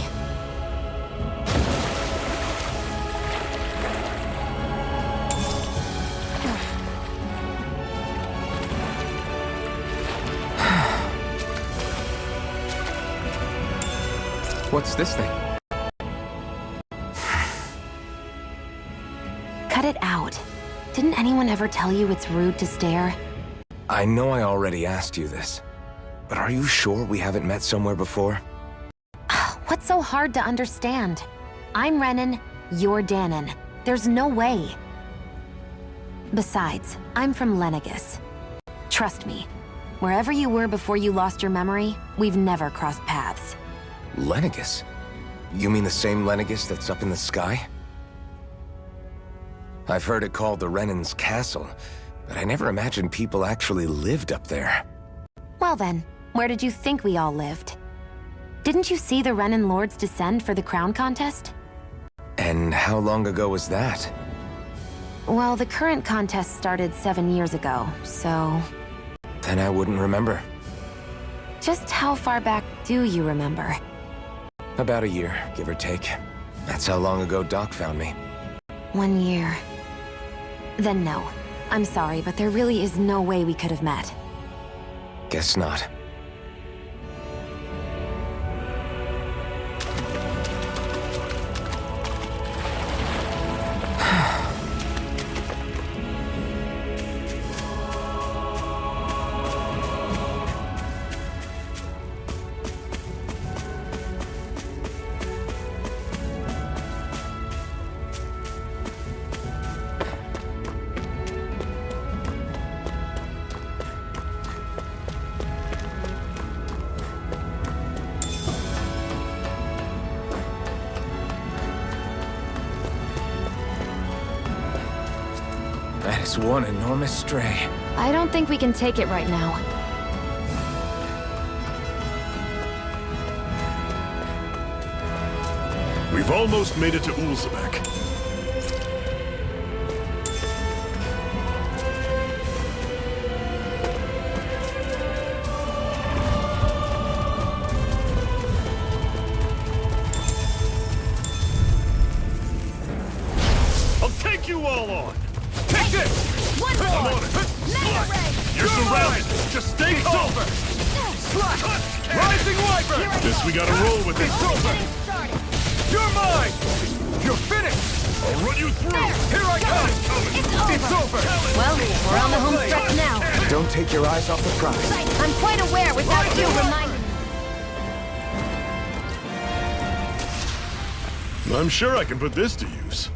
What's this thing?
Cut it out. Didn't anyone ever tell you it's rude to stare?
I know I already asked you this, but are you sure we haven't met somewhere before?
What's so hard to understand? I'm Renan, you're Danon. There's no way. Besides, I'm from Lenegis. Trust me, wherever you were before you lost your memory, we've never crossed paths.
Lenegis? You mean the same Lenegis that's up in the sky? I've heard it called the Renan's Castle, but I never imagined people actually lived up there.
Well then, where did you think we all lived? Didn't you see the Renan Lords descend for the crown contest?
And how long ago was that?
Well, the current contest started 7 years ago, so...
Then I wouldn't remember.
Just how far back do you remember?
About a year, give or take. That's how long ago Doc found me.
1 year. Then no. I'm sorry, but there really is no way we could have met.
Guess not. That is one enormous stray.
I don't think we can take it right now.
We've almost made it to Ulzebek. I'll take you all on! Take this!
One
I'm
more!
on it!
Mega Ray!
You're surrounded! Just stay calm!
Rising Wiper!
This we gotta roll with it!
Getting started!
You're mine! You're finished!
I'll run you through!
Here I come!
It's over! Well, we're on the home stretch now.
Don't take your eyes off the prize.
I'm quite aware without you reminding me.
I'm sure I can put this to use.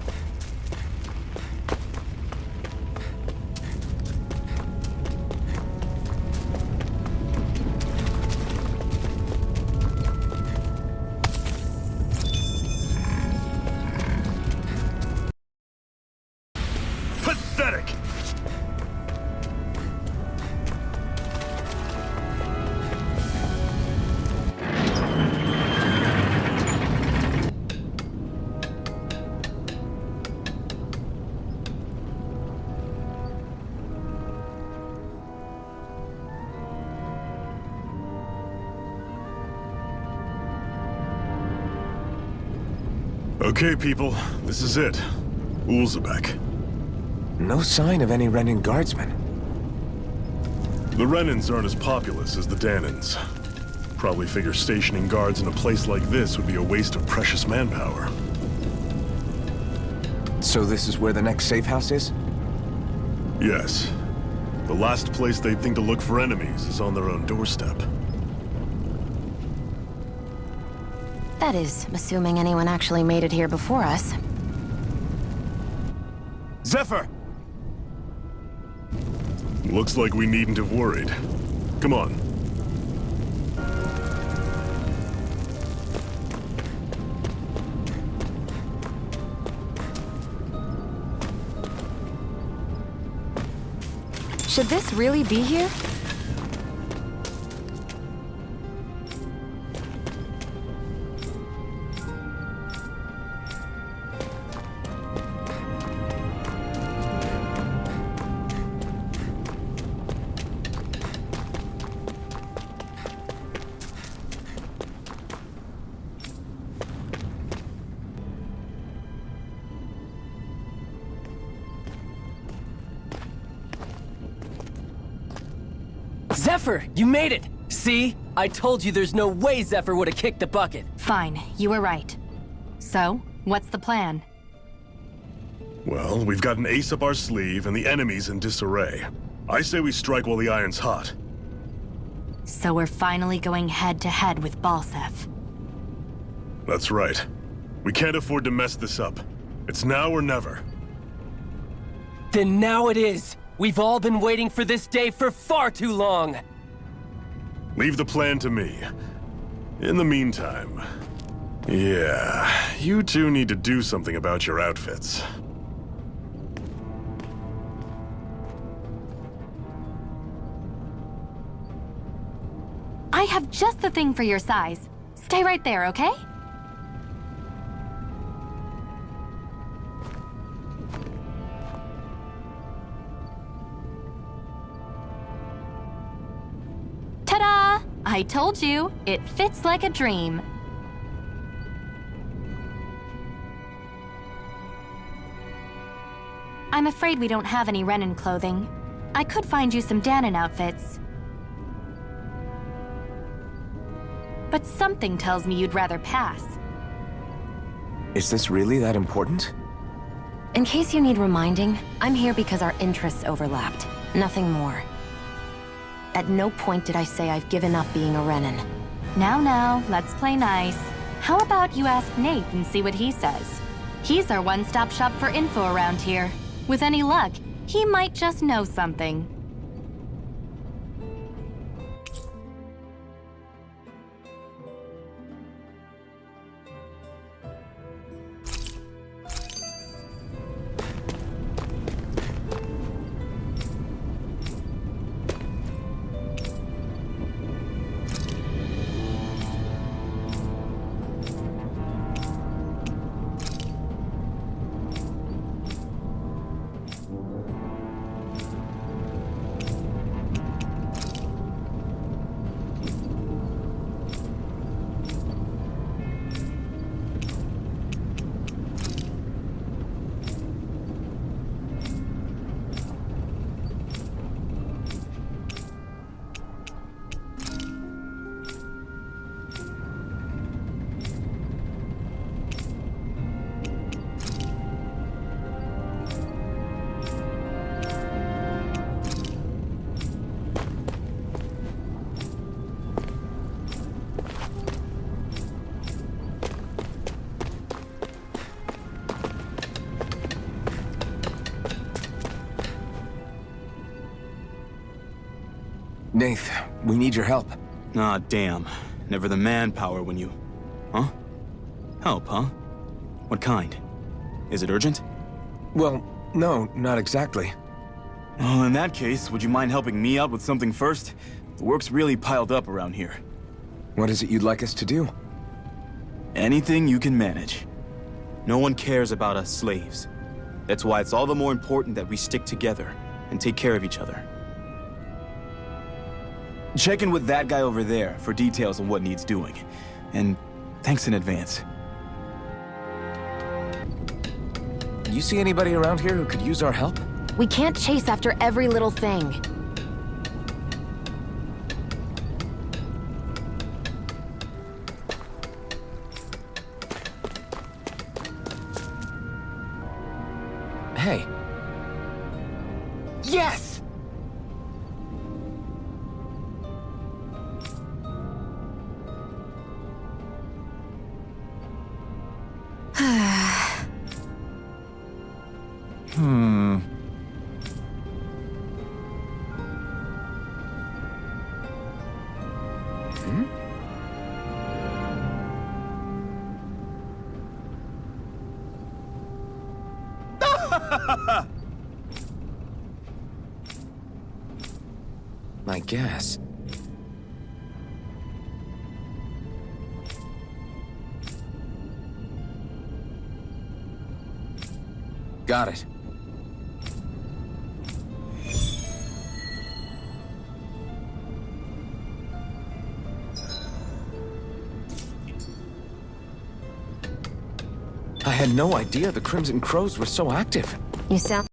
Pathetic! Okay, people, this is it. Ulzebek.
No sign of any Renin guardsmen.
The Renins aren't as populous as the Danins. Probably figure stationing guards in a place like this would be a waste of precious manpower.
So this is where the next safe house is?
Yes. The last place they'd think to look for enemies is on their own doorstep.
That is, assuming anyone actually made it here before us.
Zephyr!
Looks like we needn't have worried. Come on.
Should this really be here?
Zephyr, you made it! See? I told you there's no way Zephyr would have kicked the bucket.
Fine, you were right. So, what's the plan?
Well, we've got an ace up our sleeve and the enemy's in disarray. I say we strike while the iron's hot.
So we're finally going head-to-head with Balsef.
That's right. We can't afford to mess this up. It's now or never.
Then now it is! We've all been waiting for this day for far too long!
Leave the plan to me. In the meantime... yeah, you two need to do something about your outfits.
I have just the thing for your size. Stay right there, okay? Ta-da! I told you, it fits like a dream. I'm afraid we don't have any Renin clothing. I could find you some Danon outfits. But something tells me you'd rather pass.
Is this really that important?
In case you need reminding, I'm here because our interests overlapped. Nothing more. At no point did I say I've given up being a Renin.
Now, let's play nice. How about you ask Nate and see what he says? He's our one-stop shop for info around here. With any luck, he might just know something.
Nath, we need your help.
Ah, damn. Never the manpower when you... Huh? Help, huh? What kind? Is it urgent?
Well, no, not exactly.
Well, in that case, would you mind helping me out with something first? The work's really piled up around here.
What is it you'd like us to do?
Anything you can manage. No one cares about us slaves. That's why it's all the more important that we stick together and take care of each other. Check in with that guy over there for details on what needs doing. And thanks in advance.
You see anybody around here who could use our help?
We can't chase after every little thing.
Hey. Yes! I guess. Got it. I had no idea the Crimson Crows were so active.
You sound...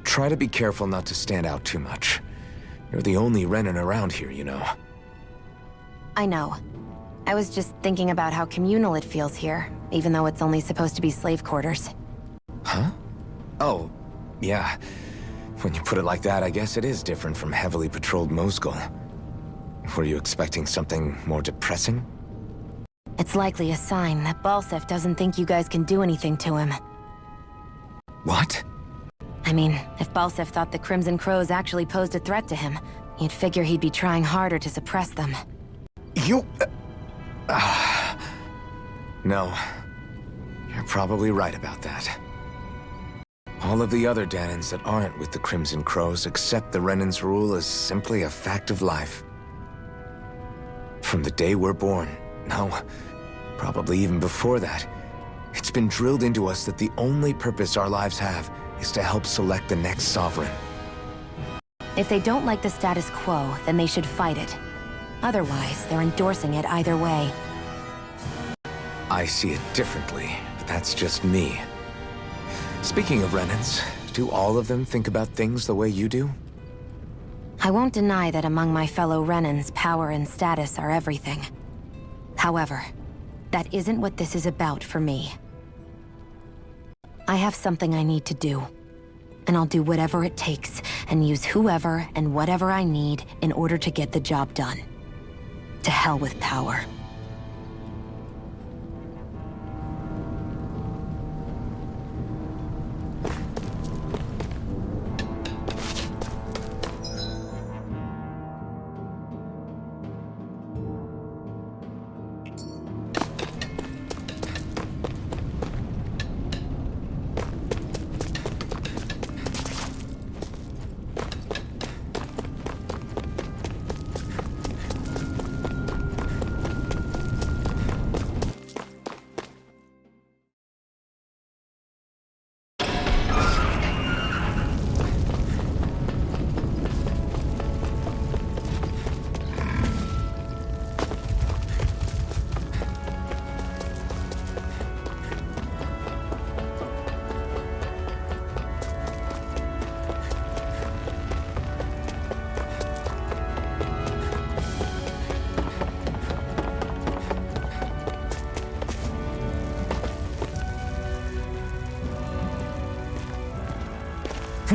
Try to be careful not to stand out too much. You're the only Renin around here, you know.
I know. I was just thinking about how communal it feels here, even though it's only supposed to be slave quarters.
Huh? Oh, yeah. When you put it like that, I guess it is different from heavily patrolled Mosgul. Were you expecting something more depressing?
It's likely a sign that Balsef doesn't think you guys can do anything to him.
What?
I mean, if Balsef thought the Crimson Crows actually posed a threat to him, you'd figure he'd be trying harder to suppress them.
You... No. You're probably right about that. All of the other Danans that aren't with the Crimson Crows accept the Renin's rule as simply a fact of life. From the day we're born, no, probably even before that, it's been drilled into us that the only purpose our lives have is to help select the next sovereign.
If they don't like the status quo, then they should fight it. Otherwise, they're endorsing it either way.
I see it differently, but that's just me. Speaking of Renins, do all of them think about things the way you do?
I won't deny that among my fellow Renins, power and status are everything. However, that isn't what this is about for me. I have something I need to do, and I'll do whatever it takes, and use whoever and whatever I need in order to get the job done. To hell with power.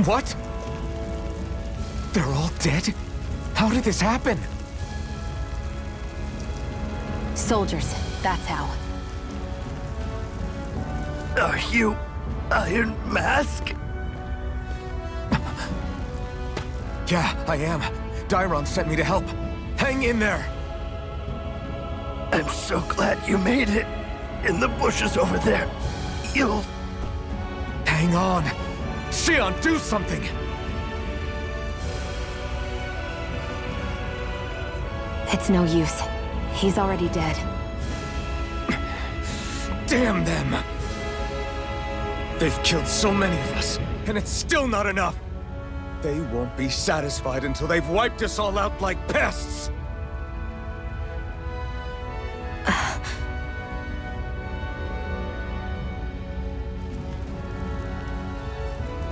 What? They're all dead? How did this happen?
Soldiers, that's how.
Are you Iron Mask?
Yeah, I am. Dairon sent me to help. Hang in there!
I'm so glad you made it. In the bushes over there. You'll...
Hang on! Xion, do something!
It's no use. He's already dead.
Damn them! They've killed so many of us, and it's still not enough! They won't be satisfied until they've wiped us all out like pests!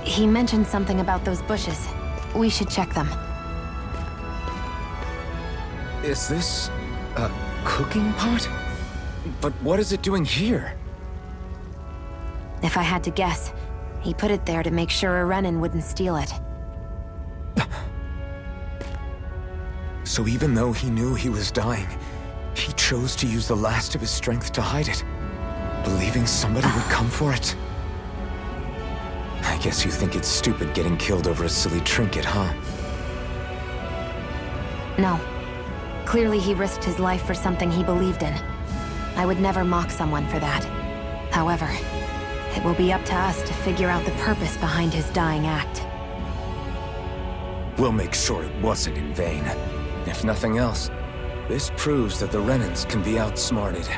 He mentioned something about those bushes. We should check them.
Is this a cooking pot? But what is it doing here?
If I had to guess, he put it there to make sure a Renin wouldn't steal it.
So even though he knew he was dying, he chose to use the last of his strength to hide it, believing somebody would come for it. I guess you think it's stupid getting killed over a silly trinket, huh?
No. Clearly he risked his life for something he believed in. I would never mock someone for that. However, it will be up to us to figure out the purpose behind his dying act.
We'll make sure it wasn't in vain. If nothing else, this proves that the Renins can be outsmarted.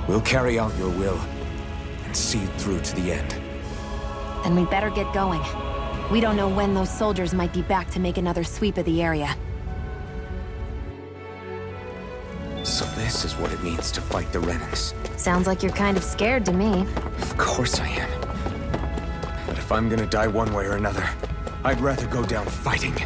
We'll carry out your will, and see it through to the end.
Then we'd better get going. We don't know when those soldiers might be back to make another sweep of the area.
So this is what it means to fight the Renins.
Sounds like you're kind of scared to me.
Of course I am. But if I'm gonna die one way or another, I'd rather go down fighting.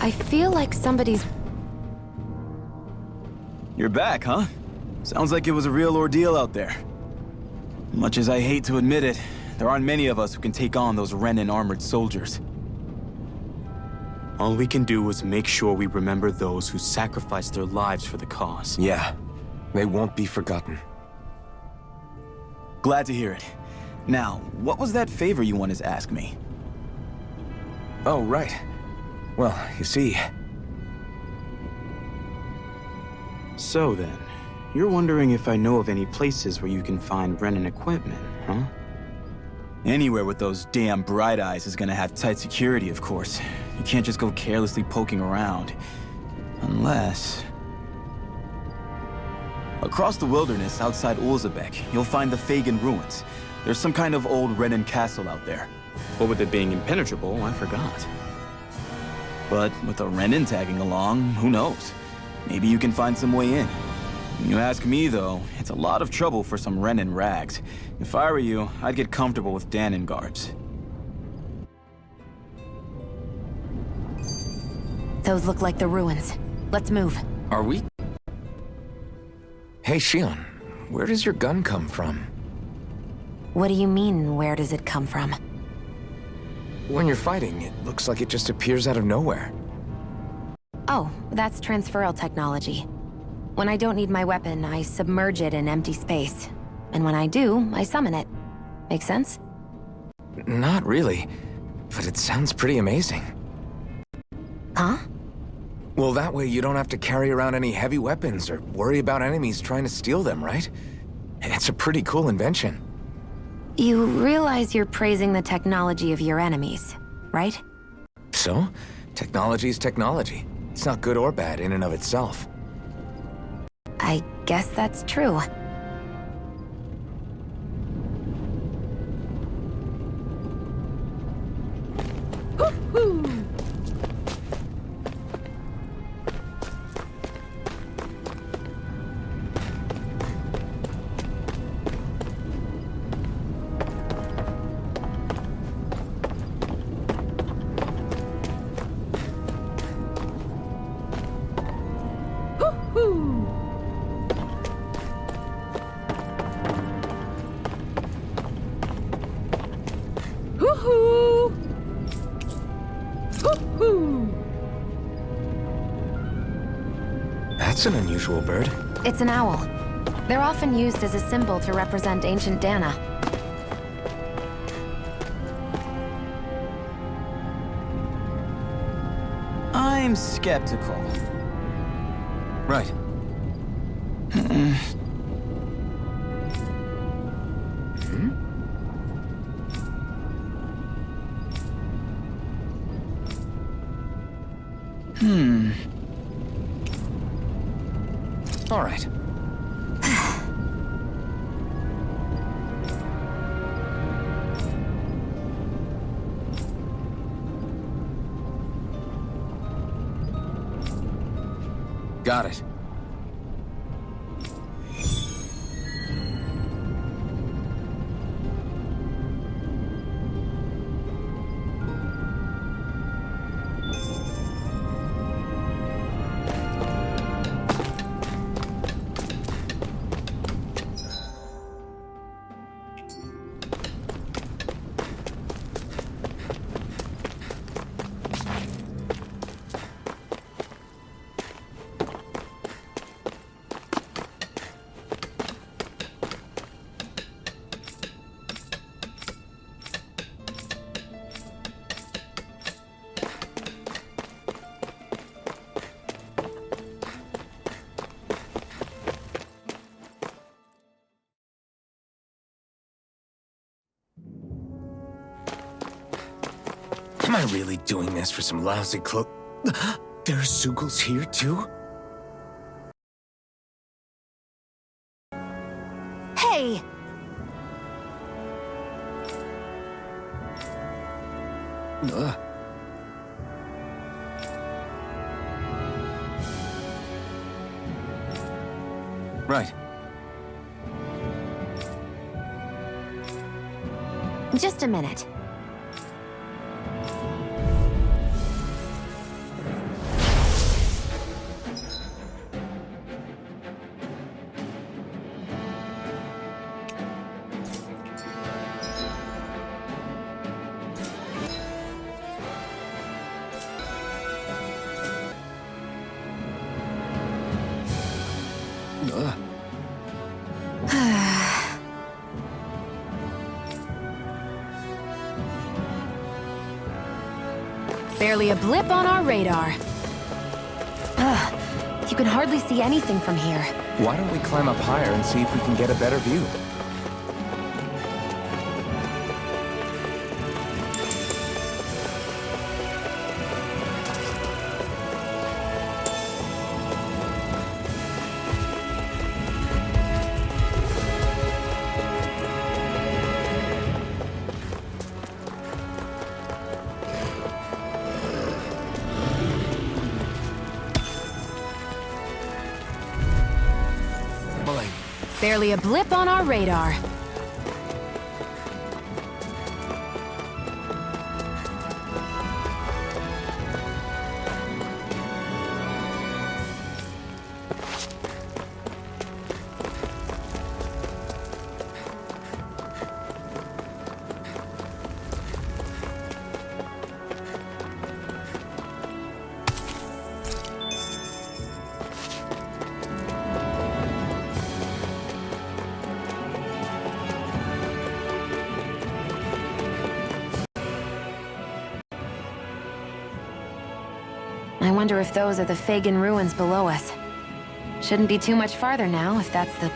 I feel like somebody's...
You're back, huh? Sounds like it was a real ordeal out there. Much as I hate to admit it, there aren't many of us who can take on those Renin armored soldiers. All we can do is make sure we remember those who sacrificed their lives for the cause.
Yeah, they won't be forgotten.
Glad to hear it. Now, what was that favor you wanted to ask me?
Oh, right. Well, you see...
So then, you're wondering if I know of any places where you can find Renin equipment, huh? Anywhere with those damn bright eyes is gonna have tight security, of course. You can't just go carelessly poking around. Unless... Across the wilderness outside Ulzebek, you'll find the Fagan ruins. There's some kind of old Renin castle out there. But with it being impenetrable, I forgot. But with a Renin tagging along, who knows? Maybe you can find some way in. When you ask me, though, it's a lot of trouble for some Renin rags. If I were you, I'd get comfortable with Danon garbs.
Those look like the ruins. Let's move.
Are we? Hey, Shion, where does your gun come from?
What do you mean, where does it come from?
When you're fighting, it looks like it just appears out of nowhere.
Oh, that's transferal technology. When I don't need my weapon, I submerge it in empty space. And when I do, I summon it. Make sense?
Not really, but it sounds pretty amazing.
Huh?
Well, that way you don't have to carry around any heavy weapons or worry about enemies trying to steal them, right? It's a pretty cool invention.
You realize you're praising the technology of your enemies, right?
So, technology's technology. It's not good or bad in and of itself.
I guess that's true.
That's an unusual bird.
It's an owl. They're often used as a symbol to represent ancient Dana.
I'm skeptical.
Right. All right. Got it. Am I really doing this for some lousy clo- There's Zugals here, too?
Hey!
Right.
Just a minute. Barely a blip on our radar. Ugh, you can hardly see anything from here.
Why don't we climb up higher and see if we can get a better view?
Barely a blip on our radar. I wonder if those are the Fagin ruins below us. Shouldn't be too much farther now, if that's the...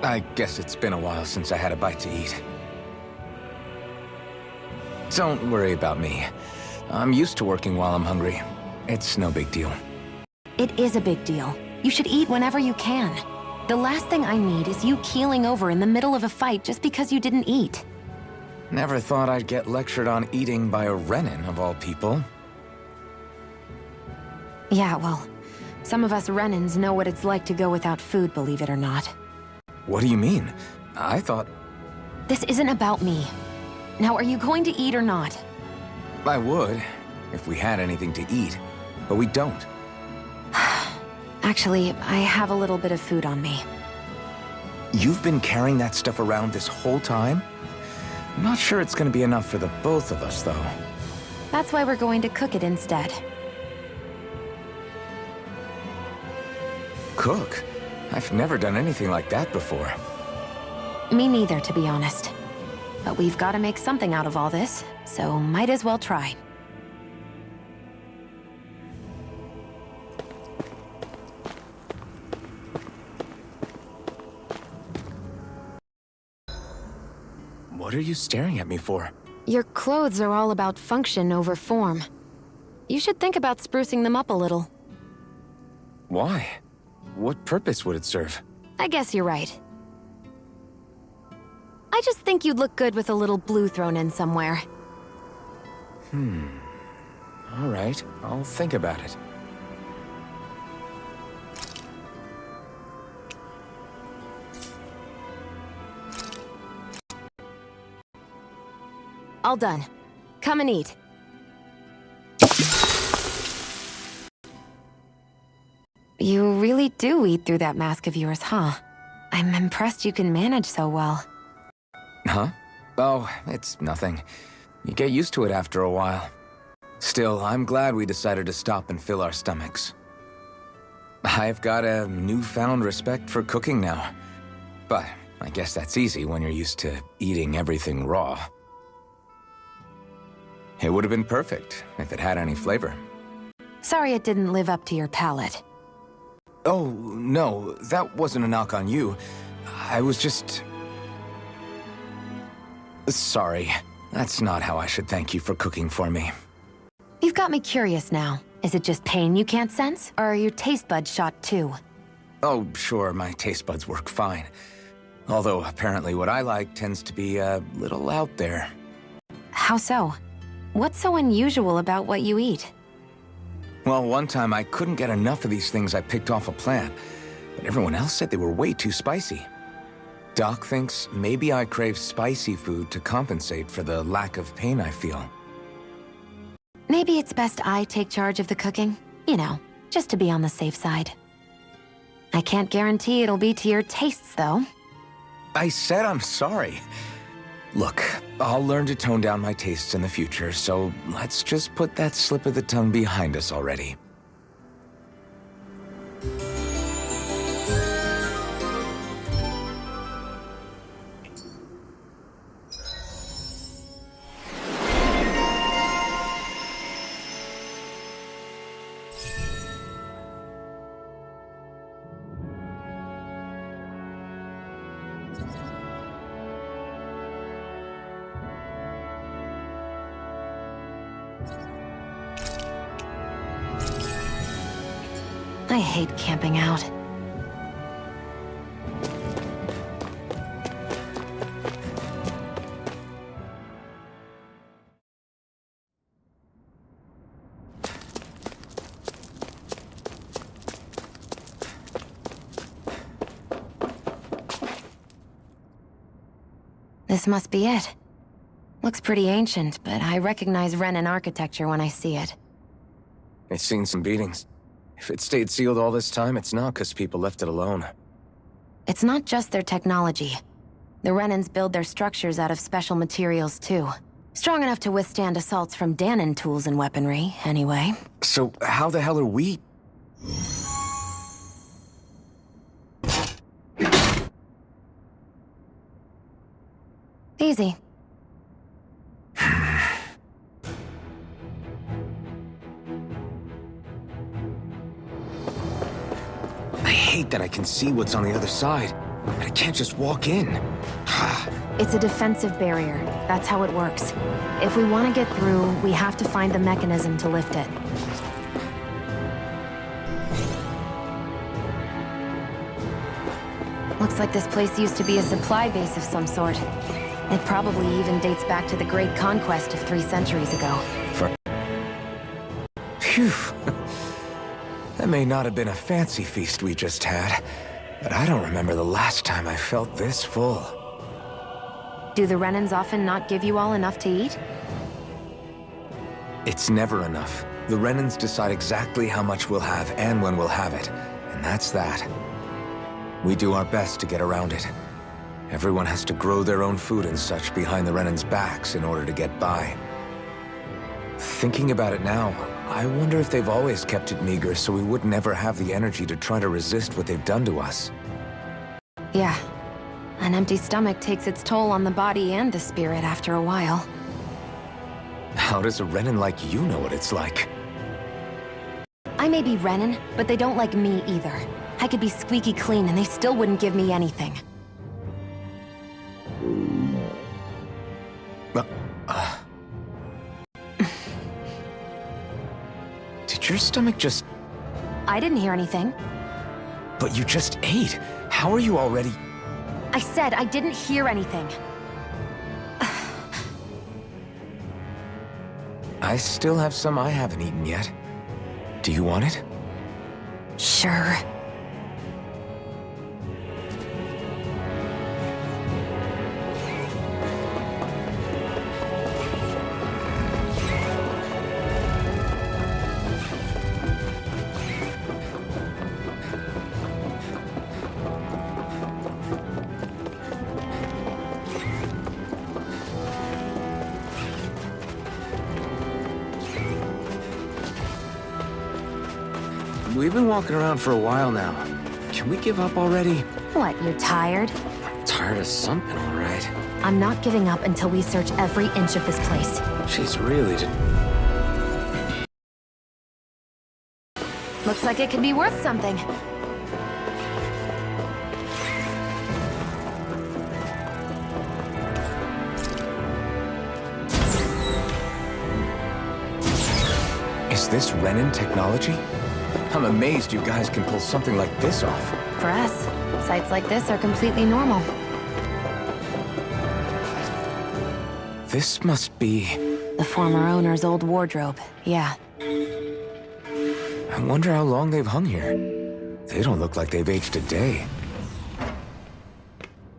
I guess it's been a while since I had a bite to eat. Don't worry about me. I'm used to working while I'm hungry. It's no big deal.
It is a big deal. You should eat whenever you can. The last thing I need is you keeling over in the middle of a fight just because you didn't eat.
Never thought I'd get lectured on eating by a Renin, of all people.
Yeah, well, some of us Renins know what it's like to go without food, believe it or not.
What do you mean? I thought...
This isn't about me. Now, are you going to eat or not?
I would, if we had anything to eat, but we don't.
Actually, I have a little bit of food on me.
You've been carrying that stuff around this whole time? I'm not sure it's gonna be enough for the both of us, though.
That's why we're going to cook it instead.
Cook? I've never done anything like that before.
Me neither, to be honest. But we've got to make something out of all this, so might as well try.
What are you staring at me for?
Your clothes are all about function over form. You should think about sprucing them up a little.
Why? What purpose would it serve?
I guess you're right. I just think you'd look good with a little blue thrown in somewhere.
All right, I'll think about it.
All done. Come and eat. You really do eat through that mask of yours, huh? I'm impressed you can manage so well.
Huh? Oh, it's nothing. You get used to it after a while. Still, I'm glad we decided to stop and fill our stomachs. I've got a newfound respect for cooking now. But I guess that's easy when you're used to eating everything raw. It would have been perfect if it had any flavor.
Sorry it didn't live up to your palate.
Oh, no, that wasn't a knock on you. I was just... Sorry. That's not how I should thank you for cooking for me.
You've got me curious now. Is it just pain you can't sense, or are your taste buds shot too?
Oh, sure, my taste buds work fine. Although, apparently what I like tends to be a little out there.
How so? What's so unusual about what you eat?
Well, one time I couldn't get enough of these things I picked off a plant, but everyone else said they were way too spicy. Doc thinks maybe I crave spicy food to compensate for the lack of pain I feel.
Maybe it's best I take charge of the cooking. You know, just to be on the safe side. I can't guarantee it'll be to your tastes, though.
I said I'm sorry. Look, I'll learn to tone down my tastes in the future, so let's just put that slip of the tongue behind us already.
I hate camping out. This must be it. Looks pretty ancient, but I recognize Renan architecture when I see it.
It's seen some beatings. If it stayed sealed all this time, it's not because people left it alone.
It's not just their technology. The Renans build their structures out of special materials, too. Strong enough to withstand assaults from Danon tools and weaponry, anyway.
So how the hell are we...
Easy.
I hate that I can see what's on the other side, but I can't just walk in.
It's a defensive barrier. That's how it works. If we want to get through, we have to find the mechanism to lift it. Looks like this place used to be a supply base of some sort. It probably even dates back to the Great Conquest of 3 centuries ago.
Phew. That may not have been a fancy feast we just had, but I don't remember the last time I felt this full.
Do the Renans often not give you all enough to eat?
It's never enough. The Renans decide exactly how much we'll have and when we'll have it, and that's that. We do our best to get around it. Everyone has to grow their own food and such behind the Renans' backs in order to get by. Thinking about it now, I wonder if they've always kept it meager so we would never have the energy to try to resist what they've done to us.
Yeah. An empty stomach takes its toll on the body and the spirit after a while.
How does a Renan like you know what it's like?
I may be Renan, but they don't like me either. I could be squeaky clean and they still wouldn't give me anything.
Did your stomach just...
I didn't hear anything.
But you just ate. How are you already...
I said I didn't hear anything.
I still have some I haven't eaten yet. Do you want it?
Sure.
We've been walking around for a while now. Can we give up already?
What, you're tired?
I'm tired of something, all right.
I'm not giving up until we search every inch of this place.
She's really...
Looks like it could be worth something.
Is this Renan technology? I'm amazed you guys can pull something like this off.
For us, sites like this are completely normal.
This must be...
The former owner's old wardrobe, yeah.
I wonder how long they've hung here. They don't look like they've aged a day.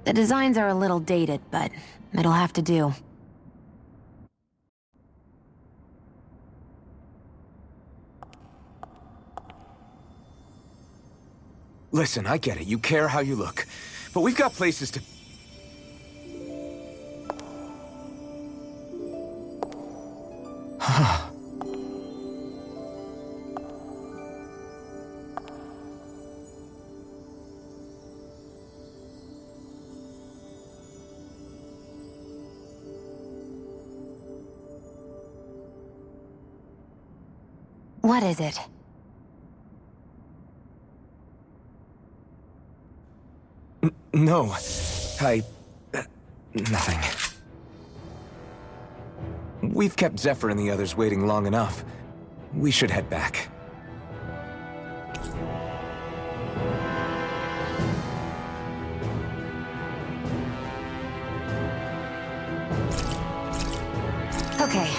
The designs are a little dated, but it'll have to do.
Listen, I get it. You care how you look. But we've got places to...
What is it?
No. Nothing. We've kept Zephyr and the others waiting long enough. We should head back.
Okay,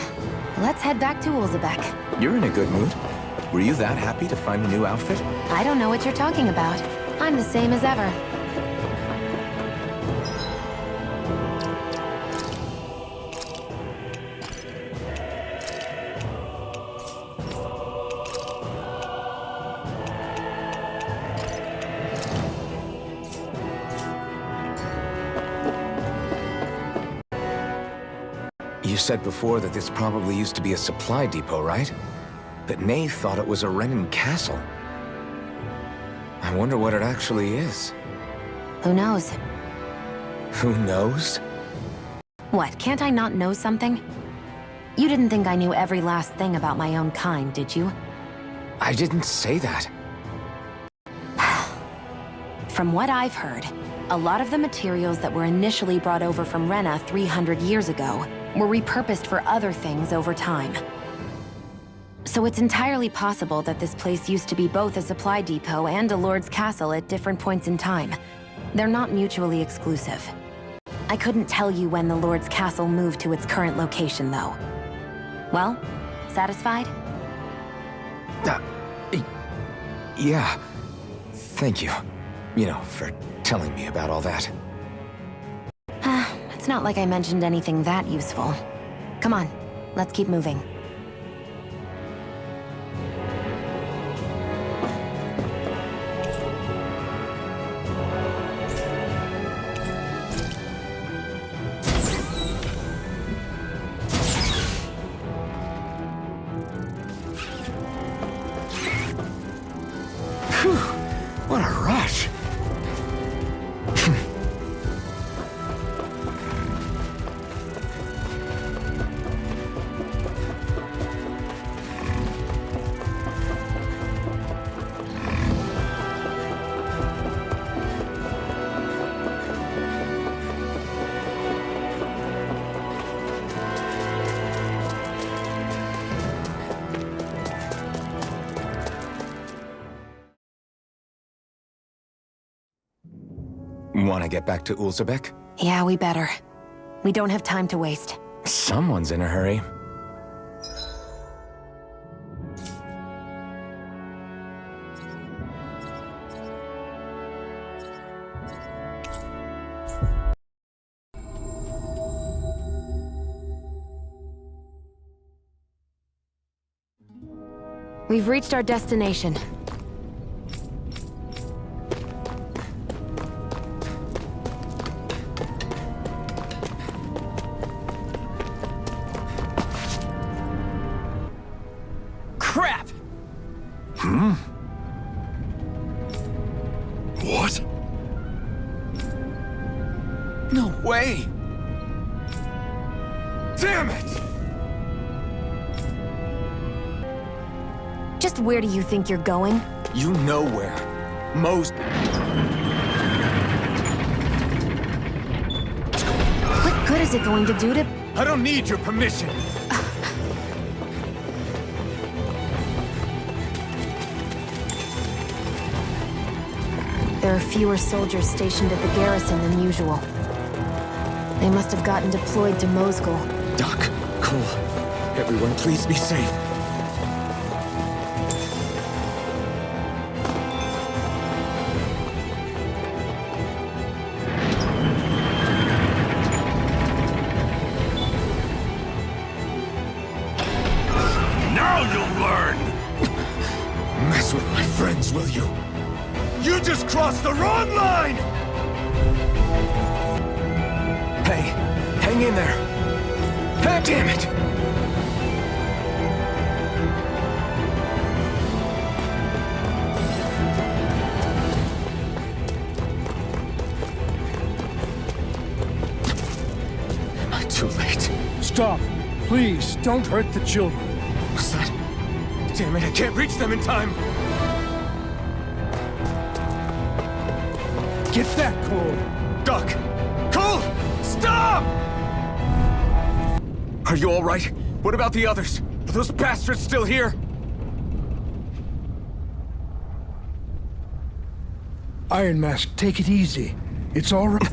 let's head back to Ulzebek.
You're in a good mood. Were you that happy to find a new outfit?
I don't know what you're talking about. I'm the same as ever.
You said before that this probably used to be a supply depot, right? But Nay thought it was a Renin castle. I wonder what it actually is.
Who knows?
Who knows?
What, can't I not know something? You didn't think I knew every last thing about my own kind, did you?
I didn't say that.
From what I've heard, a lot of the materials that were initially brought over from Rena 300 years ago were repurposed for other things over time. So it's entirely possible that this place used to be both a supply depot and a lord's castle at different points in time. They're not mutually exclusive. I couldn't tell you when the lord's castle moved to its current location, though. Well, satisfied?
Yeah. Thank you. You know, for telling me about all that.
It's not like I mentioned anything that useful. Come on, let's keep moving.
Phew, what a rush. Want to get back to Ulzebek?
Yeah, we better. We don't have time to waste.
Someone's in a hurry.
We've reached our destination.
Crap!
What?
No way! Damn it!
Just where do you think you're going?
You know where. Most...
What good is it going to do to...
I don't need your permission!
There are fewer soldiers stationed at the garrison than usual. They must have gotten deployed to Mosgul.
Doc, Cole, everyone please be safe.
Now you'll learn!
Mess with my friends, will you?
You just crossed the wrong line!
Hey, hang in there. Ah, damn it! Am I too late?
Stop. Please, don't hurt the children.
What's that? Damn it, I can't reach them in time!
Get that, Cole.
Doc! Cole! Stop! Are you all right? What about the others? Are those bastards still here?
Iron Mask, take it easy. It's all right.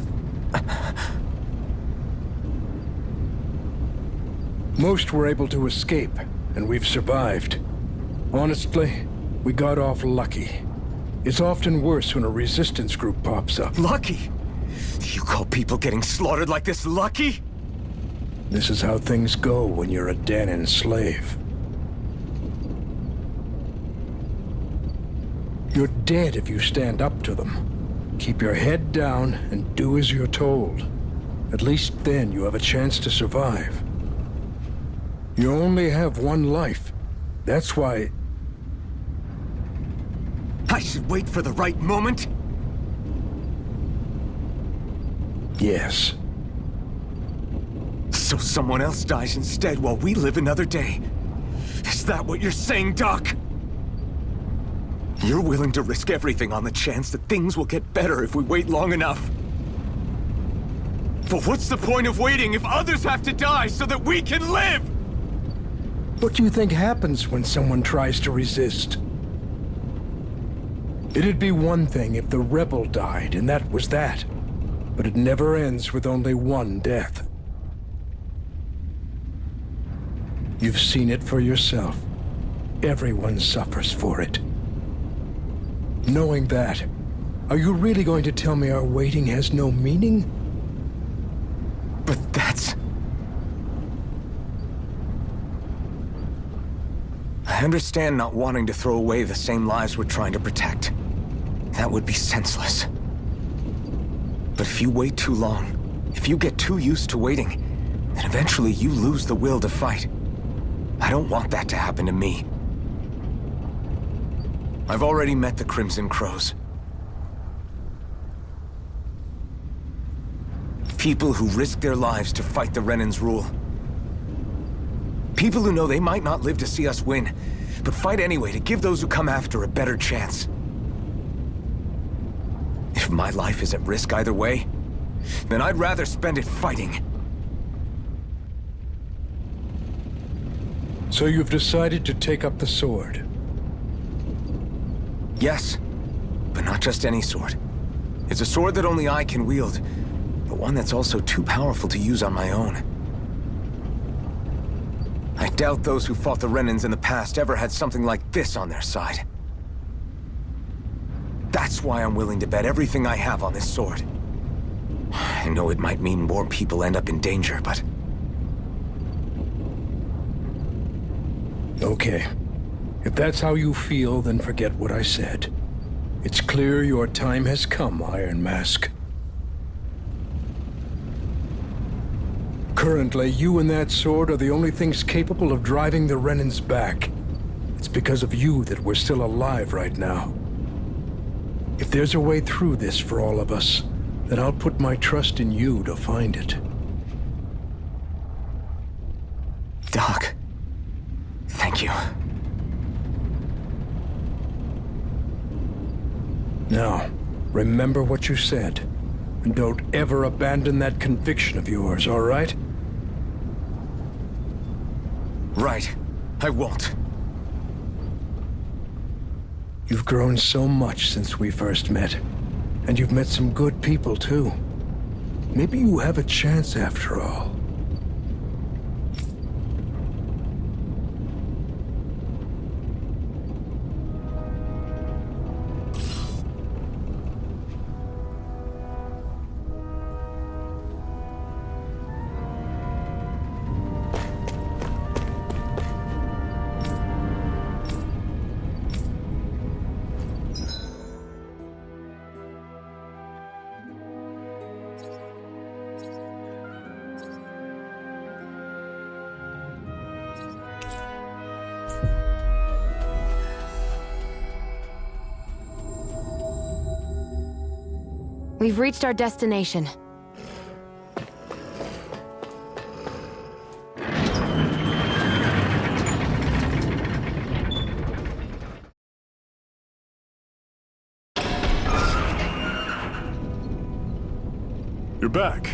Most were able to escape, and we've survived. Honestly, we got off lucky. It's often worse when a resistance group pops up.
Lucky? You call people getting slaughtered like this lucky?
This is how things go when you're a Danon slave. You're dead if you stand up to them. Keep your head down and do as you're told. At least then you have a chance to survive. You only have one life. That's why...
I should wait for the right moment?
Yes.
So someone else dies instead while we live another day. Is that what you're saying, Doc? You're willing to risk everything on the chance that things will get better if we wait long enough. But what's the point of waiting if others have to die so that we can live?
What do you think happens when someone tries to resist? It'd be one thing if the rebel died, and that was that. But it never ends with only one death. You've seen it for yourself. Everyone suffers for it. Knowing that, are you really going to tell me our waiting has no meaning?
But that's... I understand not wanting to throw away the same lives we're trying to protect. That would be senseless. But if you wait too long, if you get too used to waiting, then eventually you lose the will to fight. I don't want that to happen to me. I've already met the Crimson Crows. People who risk their lives to fight the Renan's rule. People who know they might not live to see us win, but fight anyway to give those who come after a better chance. If my life is at risk either way, then I'd rather spend it fighting.
So you've decided to take up the sword?
Yes, but not just any sword. It's a sword that only I can wield, but one that's also too powerful to use on my own. I doubt those who fought the Renans in the past ever had something like this on their side. That's why I'm willing to bet everything I have on this sword. I know it might mean more people end up in danger, but...
Okay. If that's how you feel, then forget what I said. It's clear your time has come, Iron Mask. Currently, you and that sword are the only things capable of driving the Renans back. It's because of you that we're still alive right now. If there's a way through this for all of us, then I'll put my trust in you to find it.
Doc, thank you.
Now, remember what you said, and don't ever abandon that conviction of yours, all right?
Right. I won't.
You've grown so much since we first met, and you've met some good people, too. Maybe you have a chance after all.
We've reached our destination.
You're back.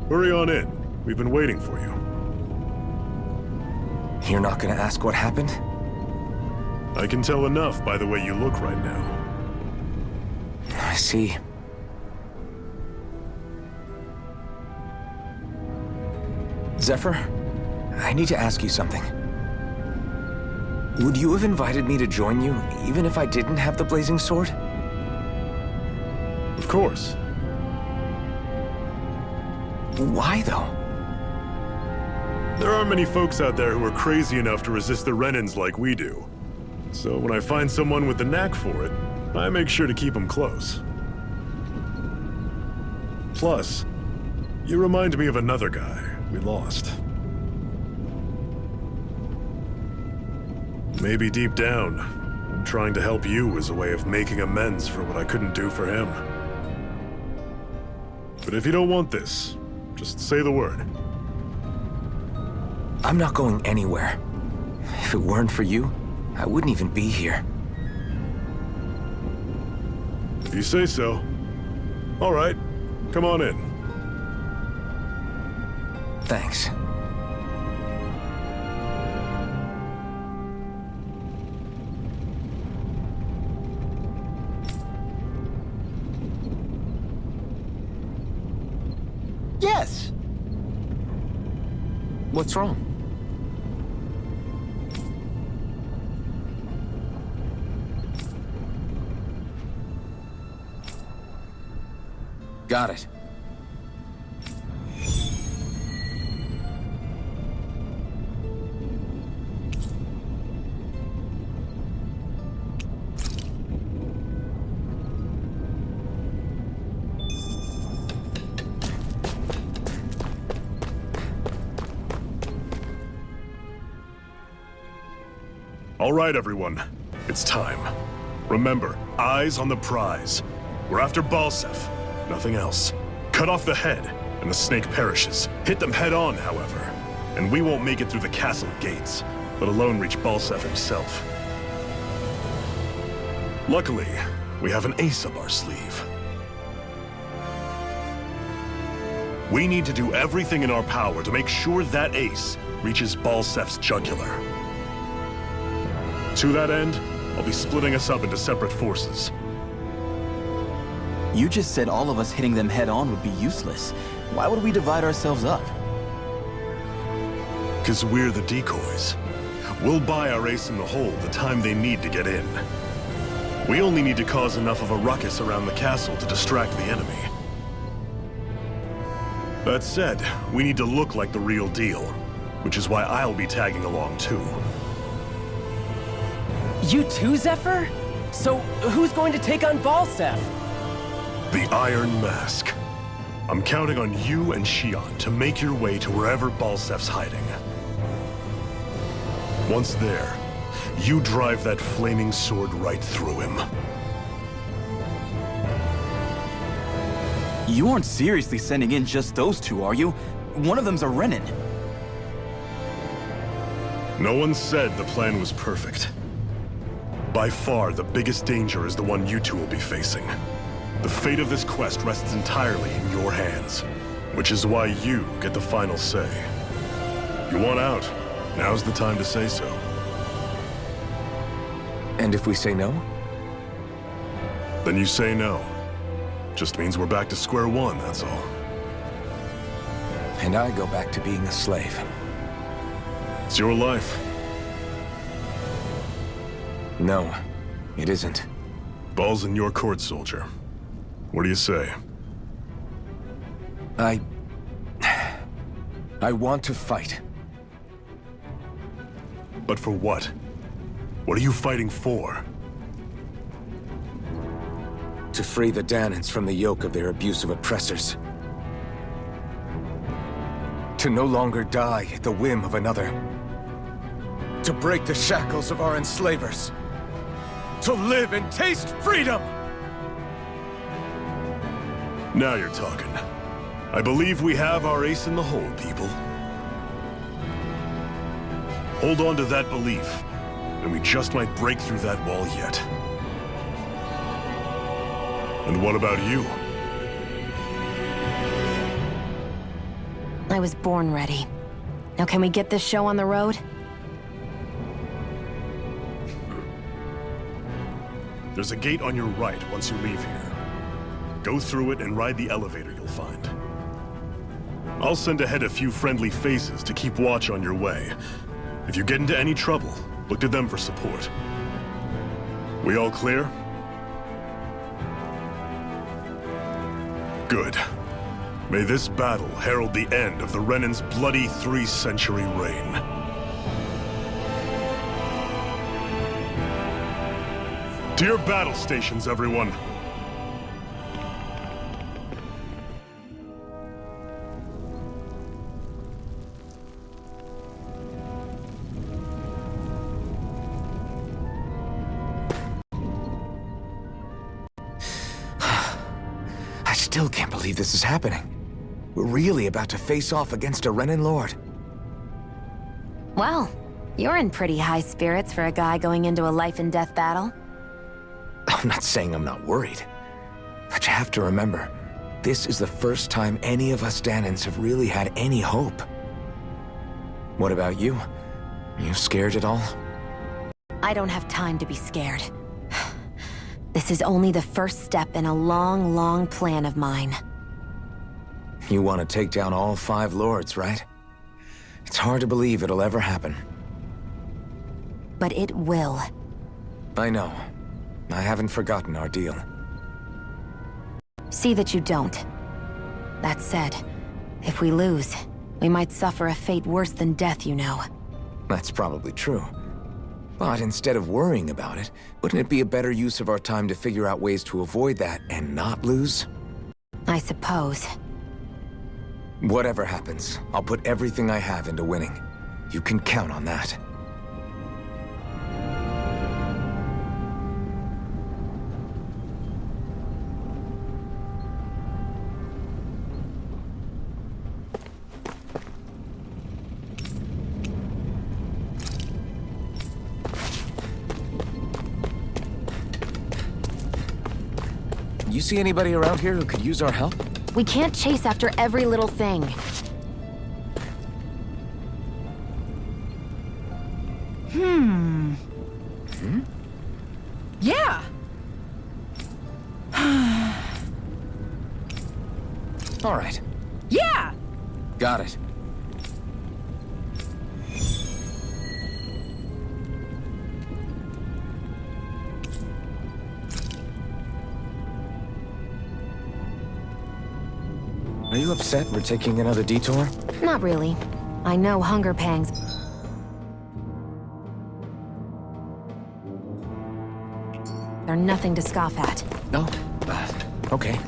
Hurry on in. We've been waiting for you.
You're not gonna ask what happened?
I can tell enough by the way you look right now.
I see. Zephyr, I need to ask you something. Would you have invited me to join you, even if I didn't have the blazing sword?
Of course.
Why, though?
There aren't many folks out there who are crazy enough to resist the Renans like we do. So when I find someone with the knack for it, I make sure to keep them close. Plus, you remind me of another guy we lost. Maybe deep down, I'm trying to help you as a way of making amends for what I couldn't do for him. But if you don't want this, just say the word.
I'm not going anywhere. If it weren't for you, I wouldn't even be here.
If you say so. All right, come on in.
Thanks.
Yes!
What's wrong? Got it.
All right, everyone. It's time. Remember, eyes on the prize. We're after Balseph. Nothing else. Cut off the head, and the snake perishes. Hit them head on, however, and we won't make it through the castle gates, let alone reach Balseph himself. Luckily, we have an ace up our sleeve. We need to do everything in our power to make sure that ace reaches Balseph's jugular. To that end, I'll be splitting us up into separate forces.
You just said all of us hitting them head-on would be useless. Why would we divide ourselves up?
'Cause we're the decoys. We'll buy our ace in the hole the time they need to get in. We only need to cause enough of a ruckus around the castle to distract the enemy. That said, we need to look like the real deal, which is why I'll be tagging along too.
You too, Zephyr? So, who's going to take on Balseph?
The Iron Mask. I'm counting on you and Xion to make your way to wherever Balseph's hiding. Once there, you drive that flaming sword right through him.
You aren't seriously sending in just those two, are you? One of them's a Renin.
No one said the plan was perfect. By far, the biggest danger is the one you two will be facing. The fate of this quest rests entirely in your hands, which is why you get the final say. You want out, now's the time to say so.
And if we say no?
Then you say no. Just means we're back to square one, that's all.
And I go back to being a slave.
It's your life.
No, it isn't.
Ball's in your court, soldier. What do you say?
I want to fight.
But for what? What are you fighting for?
To free the Danans from the yoke of their abusive oppressors. To no longer die at the whim of another. To break the shackles of our enslavers. To live and taste freedom!
Now you're talking. I believe we have our ace in the hole, people. Hold on to that belief, and we just might break through that wall yet. And what about you?
I was born ready. Now can we get this show on the road?
There's a gate on your right once you leave here. Go through it and ride the elevator you'll find. I'll send ahead a few friendly faces to keep watch on your way. If you get into any trouble, look to them for support. We all clear? Good. May this battle herald the end of the Renan's bloody 3-century reign. To your battle stations, everyone.
I still can't believe this is happening. We're really about to face off against a Renan Lord.
Well, you're in pretty high spirits for a guy going into a life-and-death battle.
I'm not saying I'm not worried. But you have to remember, this is the first time any of us Danans have really had any hope. What about you? Are you scared at all?
I don't have time to be scared. This is only the first step in a long, long plan of mine.
You want to take down all 5 lords, right? It's hard to believe it'll ever happen.
But it will.
I know. I haven't forgotten our deal.
See that you don't. That said, if we lose, we might suffer a fate worse than death, you know.
That's probably true. But instead of worrying about it, wouldn't it be a better use of our time to figure out ways to avoid that and not lose?
I suppose.
Whatever happens, I'll put everything I have into winning. You can count on that. You see anybody around here who could use our help?
We can't chase after every little thing.
Yeah!
All right.
Yeah!
Got it. Are you upset we're taking another detour?
Not really. I know hunger pangs. They're nothing to scoff at.
No. Okay.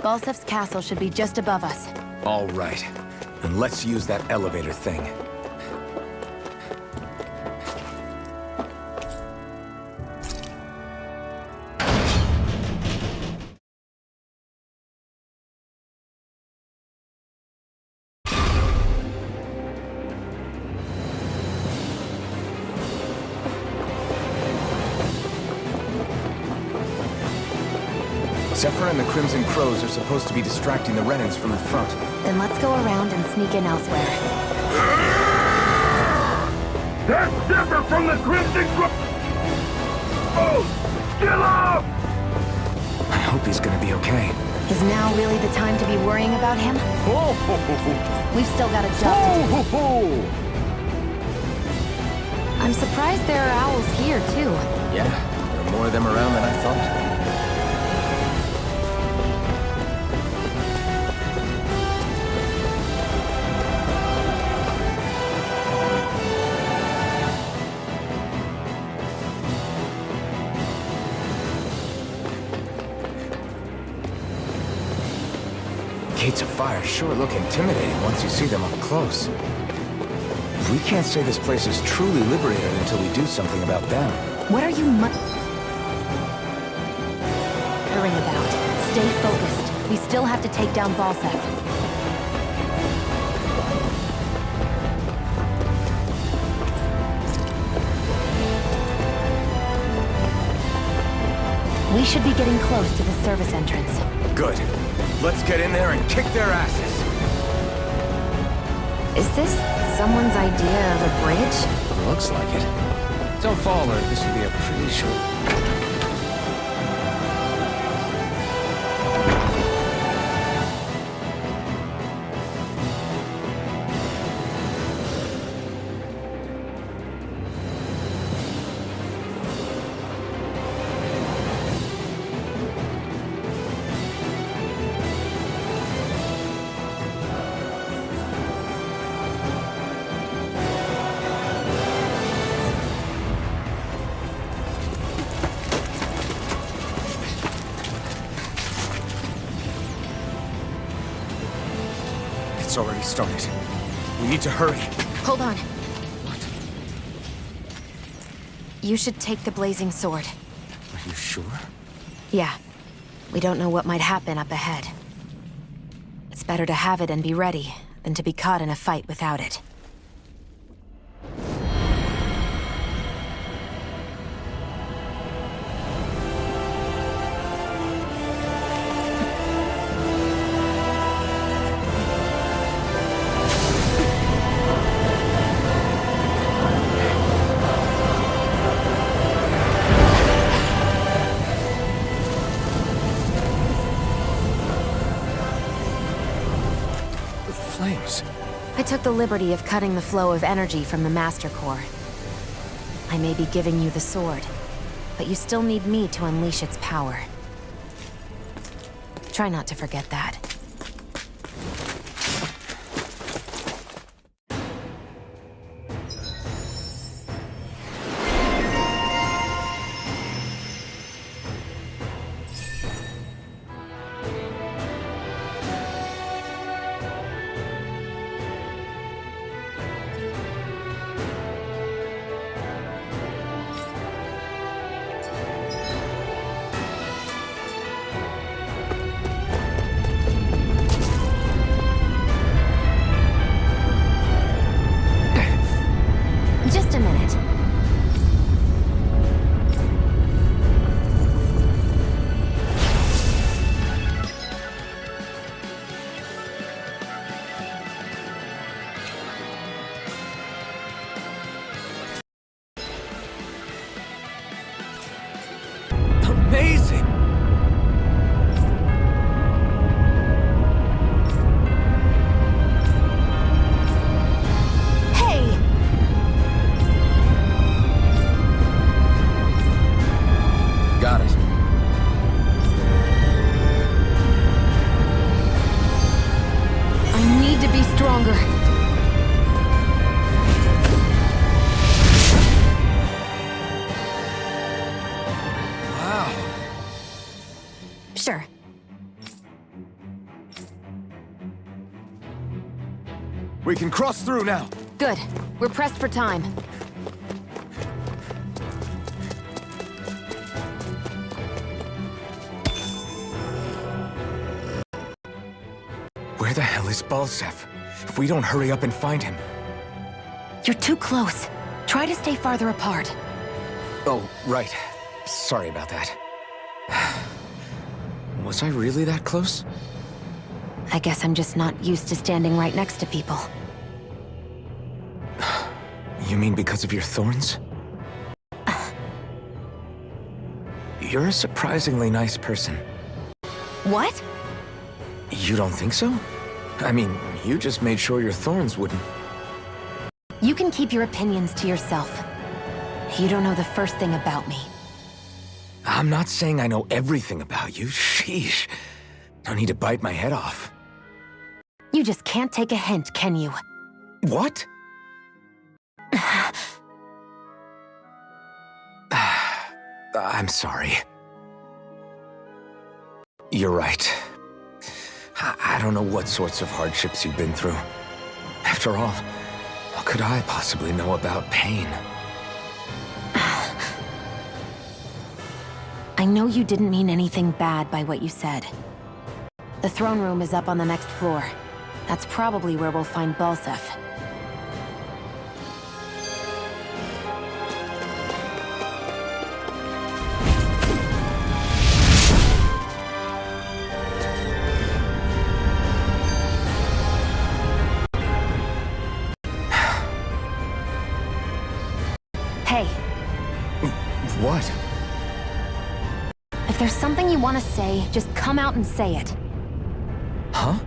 Balsef's castle should be just above us.
All right. Then let's use that elevator thing. Zephyr and the Crimson Crows are supposed to be distracting the Renans from the front.
Then let's go around and sneak in elsewhere.
That's Zephyr from the Crimson Crows! Oh! Get up!
I hope he's gonna be okay.
Is now really the time to be worrying about him? We've still got a job to do. I'm surprised there are owls here, too.
Yeah, there are more of them around than I thought. Gates of fire sure look intimidating once you see them up close. We can't say this place is truly liberated until we do something about them.
What are you muttering about? Stay focused. We still have to take down Balsef. We should be getting close to the service entrance.
Good. Let's get in there and kick their asses.
Is this someone's idea of a bridge?
Looks like it. Don't fall or this will be a pretty short... It's already started. We need to hurry.
Hold on.
What?
You should take the blazing sword.
Are you sure?
Yeah. We don't know what might happen up ahead. It's better to have it and be ready than to be caught in a fight without it.
Flames.
I took the liberty of cutting the flow of energy from the Master Core. I may be giving you the sword, but you still need me to unleash its power. Try not to forget that. Just a minute.
Amazing! Got it.
I need to be stronger.
Wow.
Sure.
We can cross through now.
Good. We're pressed for time.
Where the hell is Balsef? If we don't hurry up and find him...
You're too close. Try to stay farther apart.
Oh, right. Sorry about that. Was I really that close?
I guess I'm just not used to standing right next to people.
You mean because of your thorns? You're a surprisingly nice person.
What?
You don't think so? I mean, you just made sure your thorns wouldn't...
You can keep your opinions to yourself. You don't know the first thing about me.
I'm not saying I know everything about you. Sheesh. Don't need to bite my head off.
You just can't take a hint, can you?
What? I'm sorry. You're right. I don't know what sorts of hardships you've been through. After all, what could I possibly know about pain?
I know you didn't mean anything bad by what you said. The throne room is up on the next floor. That's probably where we'll find Balsef. If there's something you want to say, just come out and say it.
Huh?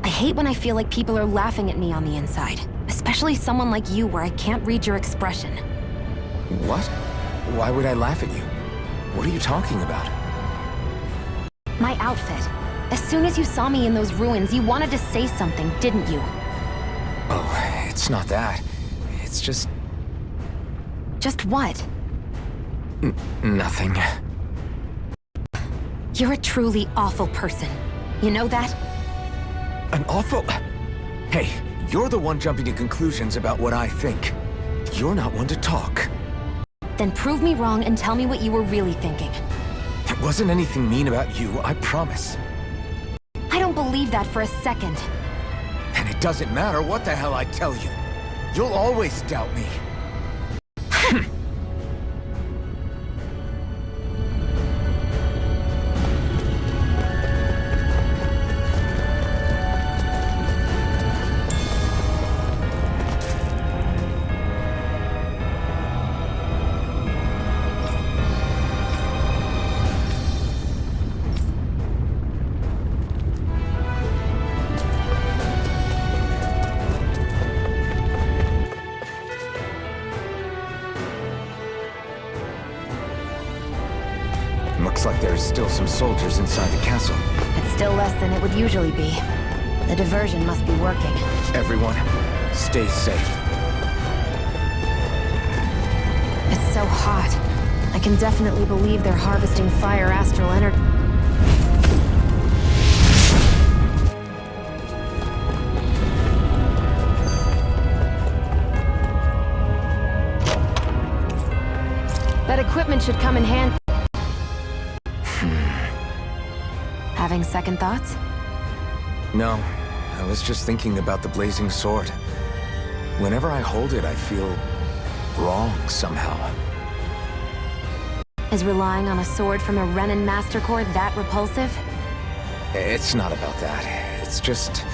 I hate when I feel like people are laughing at me on the inside. Especially someone like you where I can't read your expression.
What? Why would I laugh at you? What are you talking about?
My outfit. As soon as you saw me in those ruins, you wanted to say something, didn't you?
Oh, it's not that. It's just...
Just what?
Nothing.
You're a truly awful person. You know that?
An awful... Hey, you're the one jumping to conclusions about what I think. You're not one to talk.
Then prove me wrong and tell me what you were really thinking.
It wasn't anything mean about you, I promise.
I don't believe that for a second.
And it doesn't matter what the hell I tell you. You'll always doubt me. Looks like there's still some soldiers inside the castle.
It's still less than it would usually be. The diversion must be working.
Everyone, stay safe.
It's so hot. I can definitely believe they're harvesting fire astral energy. That equipment should come in handy. Having second thoughts?
No, I was just thinking about the blazing sword. Whenever I hold it, I feel wrong somehow.
Is relying on a sword from a Renin Master Core that repulsive?
It's not about that. It's just...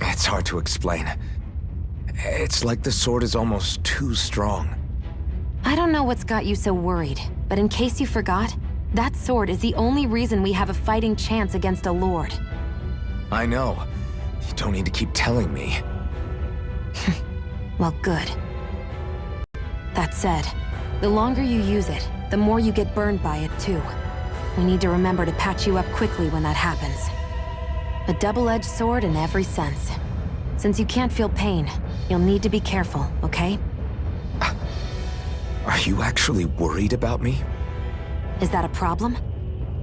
It's hard to explain. It's like the sword is almost too strong.
I don't know what's got you so worried, but in case you forgot, that sword is the only reason we have a fighting chance against a lord.
I know. You don't need to keep telling me.
Well, good. That said, the longer you use it, the more you get burned by it, too. We need to remember to patch you up quickly when that happens. A double-edged sword in every sense. Since you can't feel pain, you'll need to be careful, okay?
Are you actually worried about me?
Is that a problem?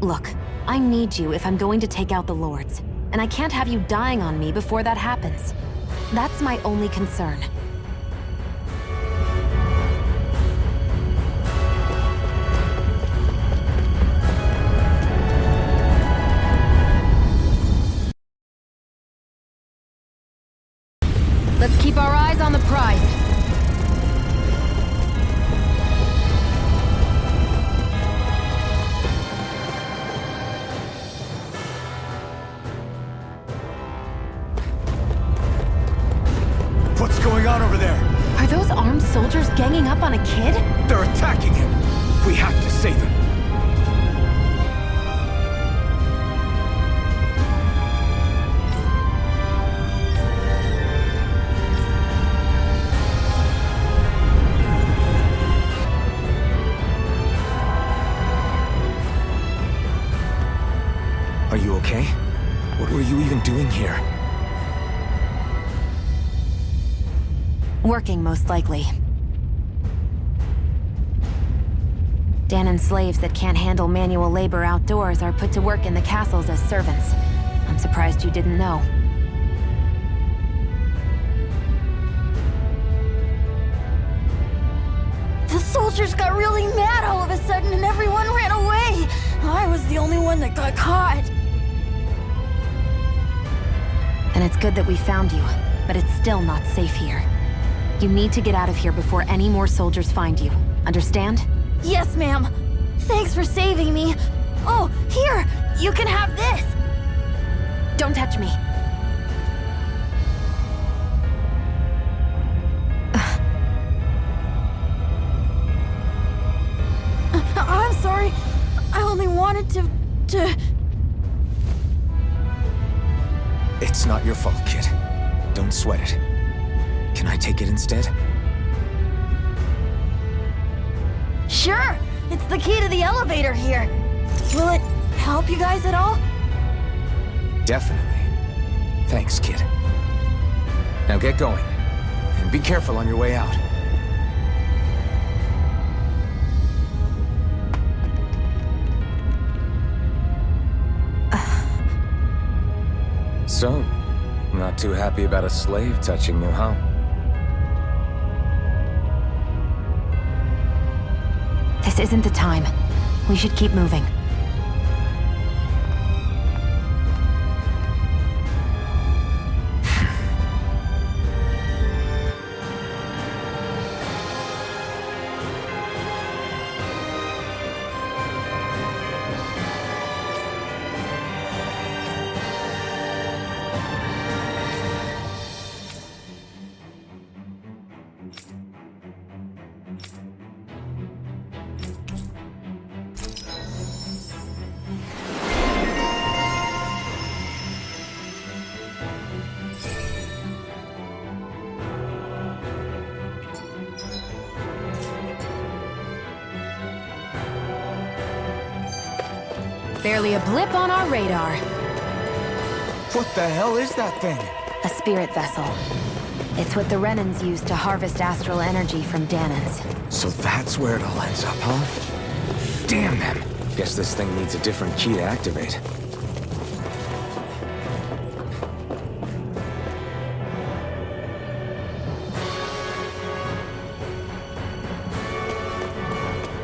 Look, I need you if I'm going to take out the lords, and I can't have you dying on me before that happens. That's my only concern. Let's keep our eyes on the prize.
What's going on over there?
Are those armed soldiers ganging up on a kid?
They're attacking him! We have to save him!
Are you okay? What were you even doing here?
Working, most likely. Danon slaves that can't handle manual labor outdoors are put to work in the castles as servants. I'm surprised you didn't know.
The soldiers got really mad all of a sudden and everyone ran away. I was the only one that got caught.
And it's good that we found you, but it's still not safe here. You need to get out of here before any more soldiers find you. Understand?
Yes, ma'am. Thanks for saving me. Oh, here! You can have this!
Don't touch me.
wanted to...
It's not your fault, kid. Don't sweat it. Can I take it instead?
Sure! It's the key to the elevator here. Will it help you guys at all?
Definitely. Thanks, kid. Now get going. And be careful on your way out. So, not too happy about a slave touching you, huh?
This isn't the time. We should keep moving. Barely a blip on our radar.
What the hell is that thing?
A spirit vessel. It's what the Renans use to harvest astral energy from Danans.
So that's where it all ends up, huh? Damn them. Guess this thing needs a different key to activate.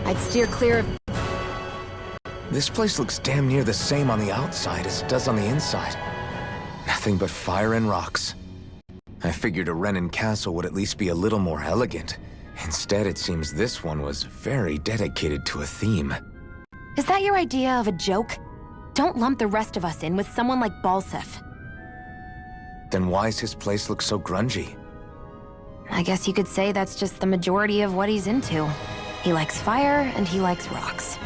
I'd steer clear of...
This place looks damn near the same on the outside as it does on the inside. Nothing but fire and rocks. I figured a Renan castle would at least be a little more elegant. Instead, it seems this one was very dedicated to a theme.
Is that your idea of a joke? Don't lump the rest of us in with someone like Balsef.
Then why's his place look so grungy?
I guess you could say that's just the majority of what he's into. He likes fire, and he likes rocks.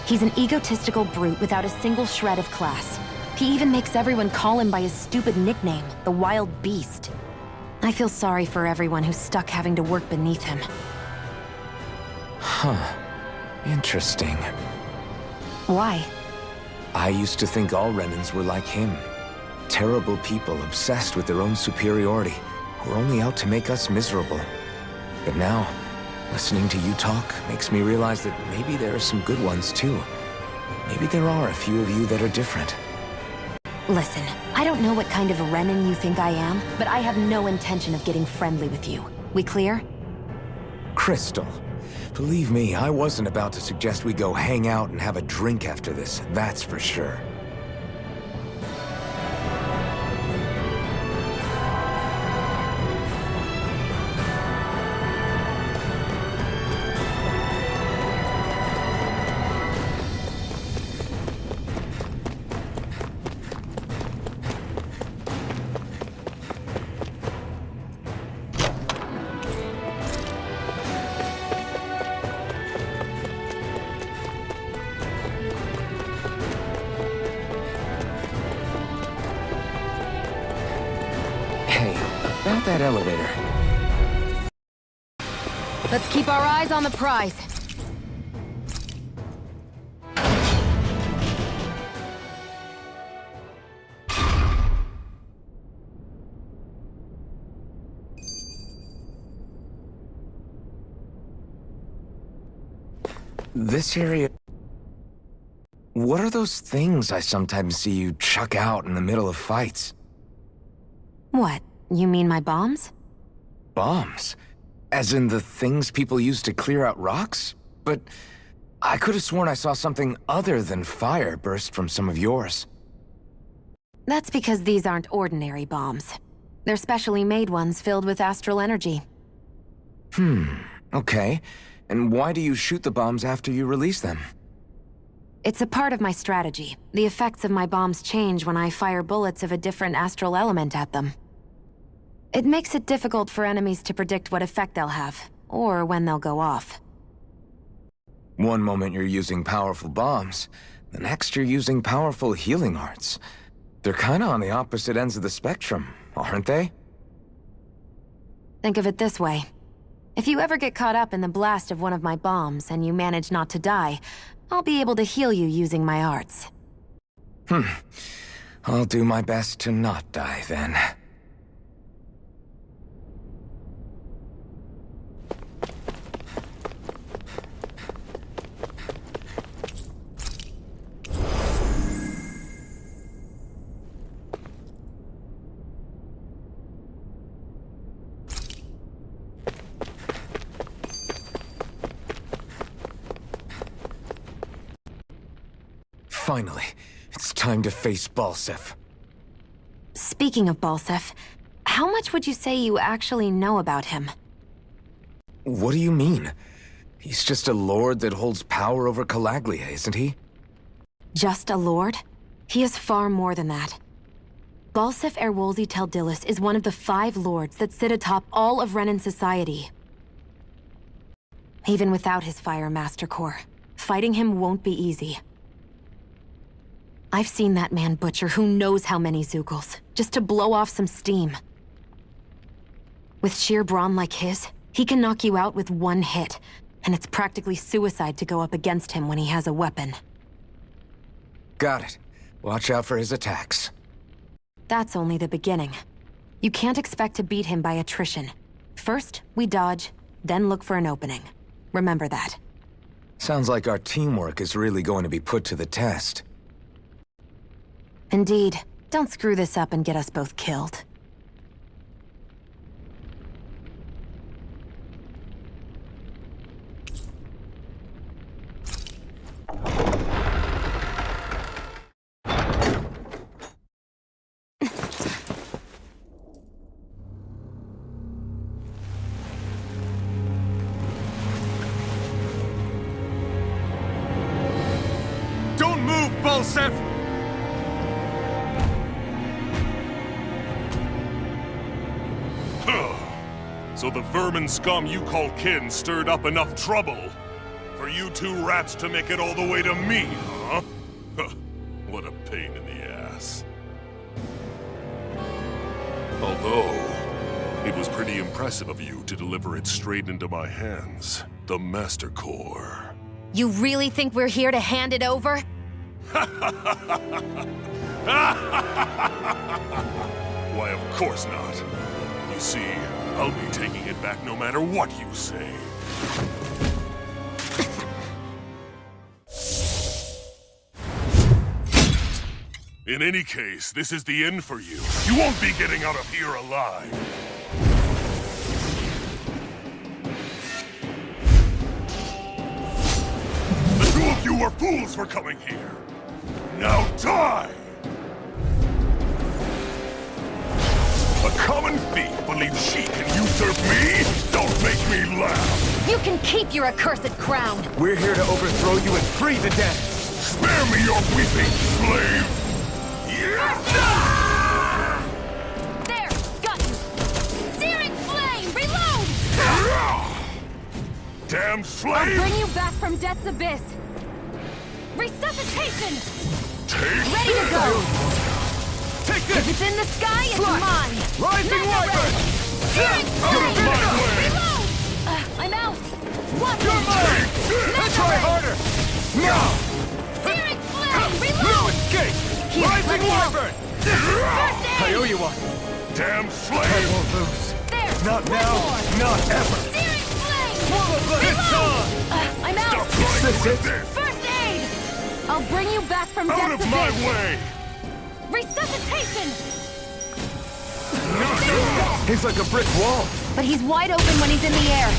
He's an egotistical brute without a single shred of class. He even makes everyone call him by his stupid nickname, the Wild Beast. I feel sorry for everyone who's stuck having to work beneath him.
Huh. Interesting.
Why?
I used to think all Renans were like him. Terrible people obsessed with their own superiority, who are only out to make us miserable. But now, listening to you talk makes me realize that maybe there are some good ones too. Maybe there are a few of you that are different.
Listen, I don't know what kind of a Renan you think I am, but I have no intention of getting friendly with you. We clear?
Crystal, believe me, I wasn't about to suggest we go hang out and have a drink after this, that's for sure. About that elevator.
Let's keep our eyes on the prize.
This area... What are those things I sometimes see you chuck out in the middle of fights?
What? You mean my bombs?
Bombs? As in the things people use to clear out rocks? But I could have sworn I saw something other than fire burst from some of yours.
That's because these aren't ordinary bombs. They're specially made ones filled with astral energy.
Okay. And why do you shoot the bombs after you release them?
It's a part of my strategy. The effects of my bombs change when I fire bullets of a different astral element at them. It makes it difficult for enemies to predict what effect they'll have, or when they'll go off.
One moment you're using powerful bombs, the next you're using powerful healing arts. They're kinda on the opposite ends of the spectrum, aren't they?
Think of it this way. If you ever get caught up in the blast of one of my bombs and you manage not to die, I'll be able to heal you using my arts.
I'll do my best to not die then. Finally, it's time to face Balsef.
Speaking of Balsef, how much would you say you actually know about him?
What do you mean? He's just a lord that holds power over Calaglia, isn't he?
Just a lord? He is far more than that. Balsef Erwolzi Teldilis is one of the 5 lords that sit atop all of Renan society. Even without his Fire Master Corps, fighting him won't be easy. I've seen that man butcher who knows how many Zugals, just to blow off some steam. With sheer brawn like his, he can knock you out with one hit, and it's practically suicide to go up against him when he has a weapon.
Got it. Watch out for his attacks.
That's only the beginning. You can't expect to beat him by attrition. First, we dodge, then look for an opening. Remember that.
Sounds like our teamwork is really going to be put to the test.
Indeed. Don't screw this up and get us both killed.
Don't move, Balsef!
So the vermin scum you call kin stirred up enough trouble for you 2 rats to make it all the way to me, huh? What a pain in the ass. Although, it was pretty impressive of you to deliver it straight into my hands. The Master Core.
You really think we're here to hand it over?
Why, of course not. You see, I'll be taking it back no matter what you say. In any case, this is the end for you. You won't be getting out of here alive. The 2 of you were fools for coming here. Now die! A common thief believes she can usurp me? Don't make me laugh!
You can keep your accursed crown!
We're here to overthrow you and free the dead!
Spare me your weeping, slave!
There! Got you! Searing flame! Reload!
Damn slave!
I'll bring you back from Death's Abyss! Resuscitation! Ready to go!
Take this!
If it's in the sky, it's mine!
Rising Wyvern!
Searing flame! Reload! I'm out! Watch it!
Let's try harder! No!
Searing flame!
No
Reload!
escape!
Here,
Rising Wyvern!
I
owe you one.
Damn slave!
I won't lose.
There!
Not
One
now,
more.
not ever.
Searing flame!
Swallow blood! It's on!
I'm out!
Stop playing with this!
First aid! I'll bring you back from
Out
Death's
of my
Abyss.
way!
Resuscitation!
He's like a brick wall.
But he's wide open when he's in the air.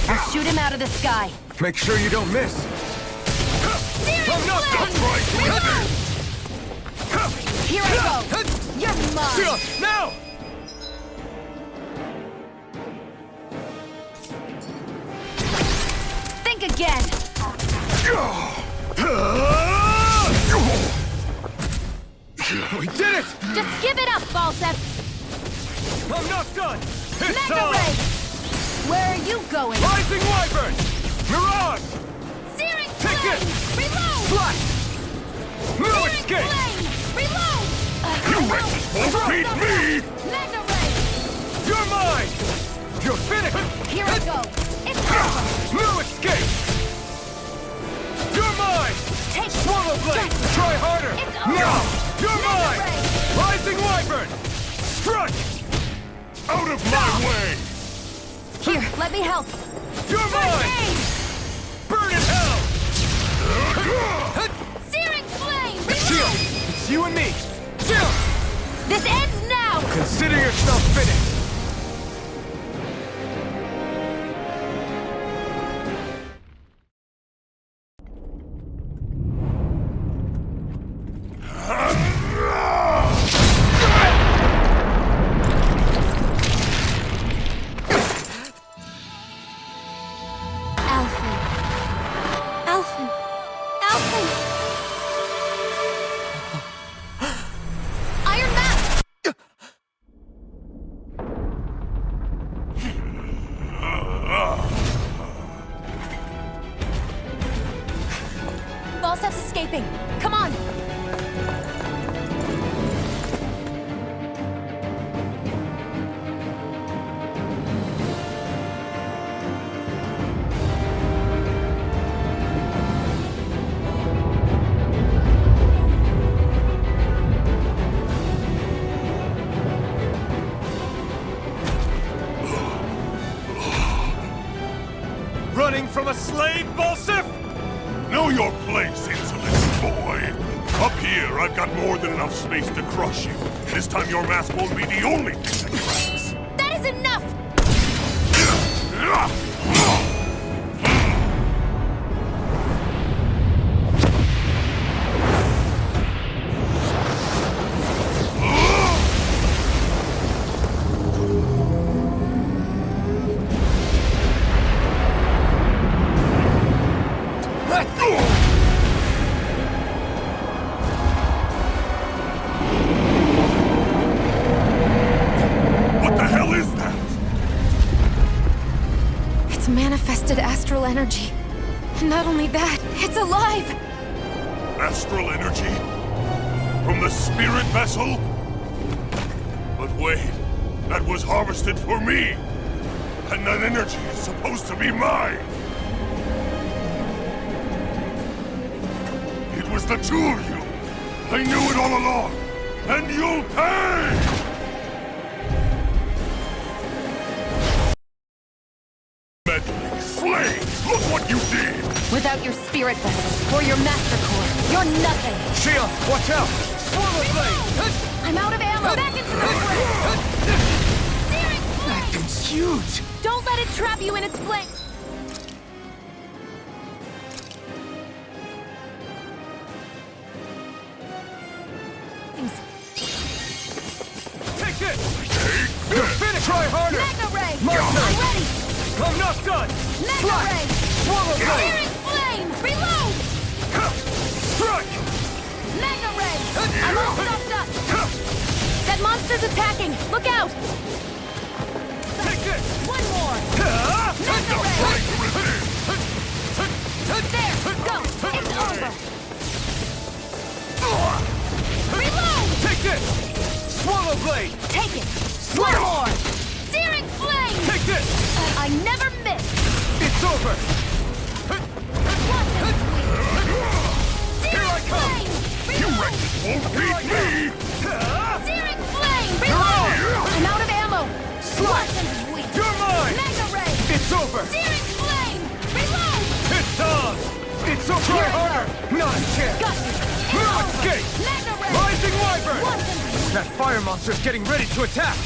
I'll shoot him out of the sky.
Make sure you don't miss.
Searing flame! Reload! Here I go! You're mine!
Now!
Think again!
We did it!
Just give it up, Balsef!
I'm not done! It's
Mega
on!
Ray! Where are you going?
Rising Wyvern! Mirage!
Searing
Here I go. It's over.
No escape! You're mine!
Take
Swallow blade! Try harder!
It's over.
Now! You're
Mega
mine!
Ray.
Rising wyvern! Strike! Out of my way!
Here, let me help.
You're mine! Burn in hell!
Searing flame!
Shield! It's you and me! Shield!
This ends now!
Consider yourself finished!
Falstaff's escaping. Come on!
Running from a slave, Balsif?
Know your place, insolent boy. Up here, I've got more than enough space to crush you. This time your mask won't be the only thing that cracks.
That is enough!
What the hell is that?
It's manifested astral energy. And not only that, it's alive!
Astral energy? From the spirit vessel? But wait, that was harvested for me! And that energy is supposed to be mine! It was the two of you! I knew it all along! And you'll pay! Meddling slaves! Look what you did!
Without your spirit vessel, or your master core, you're nothing!
Shield, watch out! Swallow blade!
I'm out of ammo!
Back into the fray! Searing flame!
That thing's huge!
Don't let it trap you in its flame!
Take this! You're finished! Try harder!
Mega Ray!
Monster!
I'm ready!
I'm not done!
Mega Ray!
Swallow blade!
Searing flame! Reload!
Strike!
Mega Ray! I'm all stuffed up! That monster's attacking! Look out!
Take this!
One more! Mega Ray! There! Go! It's over! Reload!
Take this! Swallow blade!
Take it! One more! Searing flame!
Take this!
I never miss!
It's over!
Wasn't sweet!
Here I come!
You wretches won't beat me!
Searing flame! Reload! I'm out of ammo!
Slash!
Wasn't sweet!
You're mine!
Mega Ray!
It's over!
Searing flame! Reload!
It's on! It's over! Try harder! Not a chance!
Got you!
No escape!
Mega Ray!
Rising wyvern!
Wasn't sweet!
That fire monster's getting ready to attack!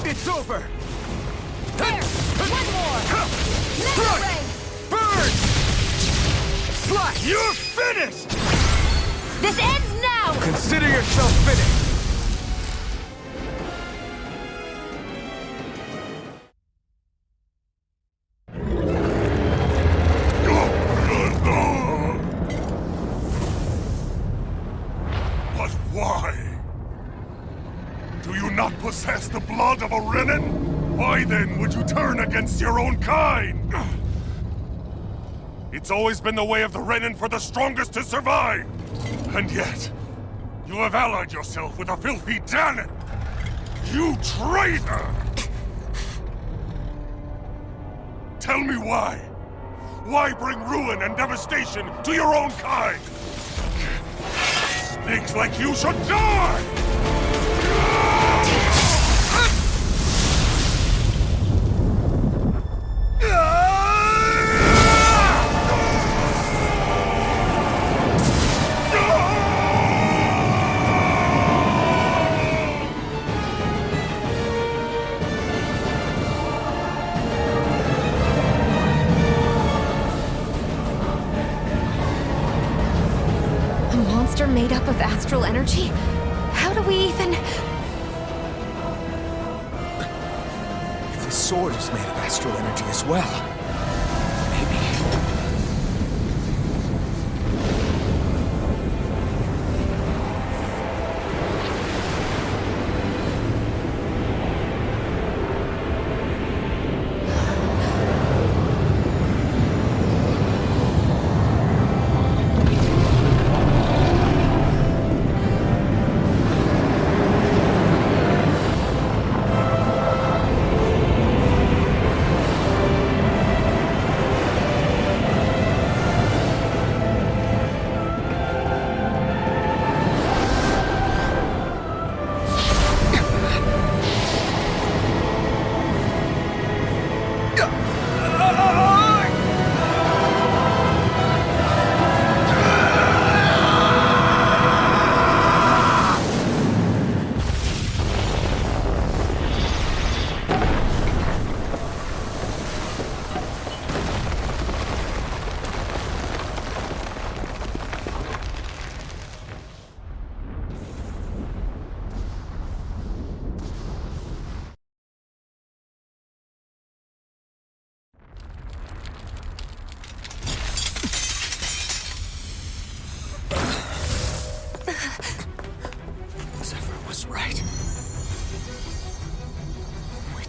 It's over!
There! One more! Mega Ray!
Burn! Slash! You're finished!
This ends now!
Consider yourself finished!
But why? Do you not possess the blood of a Renin? Why then would you turn against your own kind? It's always been the way of the Renin for the strongest to survive! And yet, you have allied yourself with a filthy Danon! You traitor! Tell me why. Why bring ruin and devastation to your own kind? Snakes like you should die!
Made up of astral energy? How do we even...
If the sword is made of astral energy as well, maybe...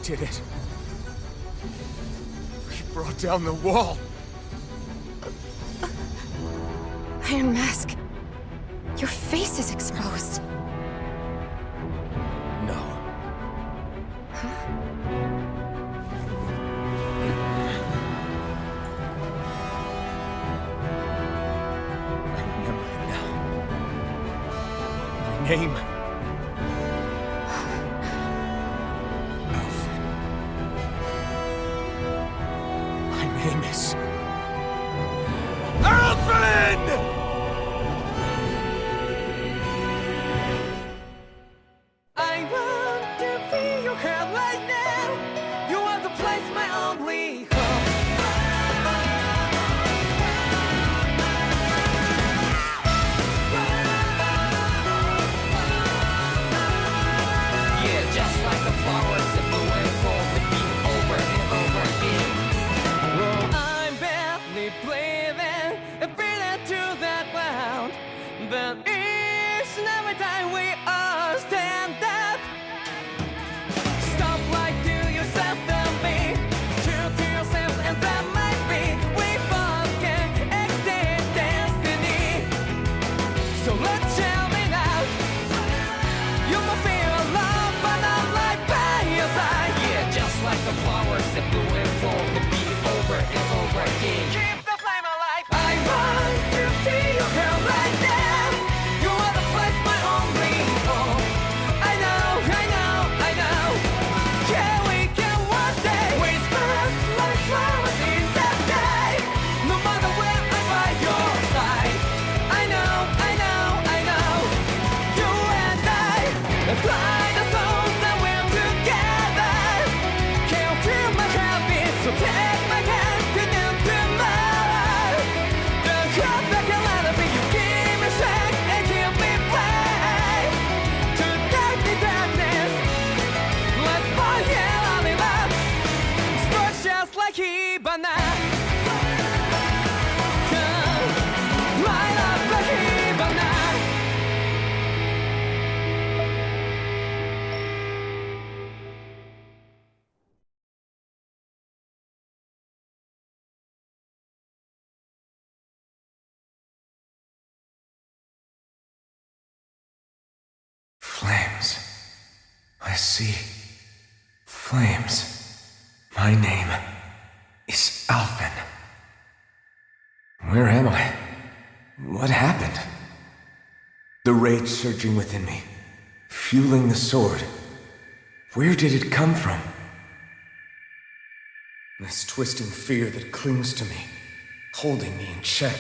Did it. We brought down the wall.
Iron Mask. Your face is exposed.
No.
Huh?
I remember it now. My name. Flames. I see. Flames. My name is Alphen. Where am I? What happened? The rage surging within me, fueling the sword. Where did it come from? This twisting fear that clings to me, holding me in check.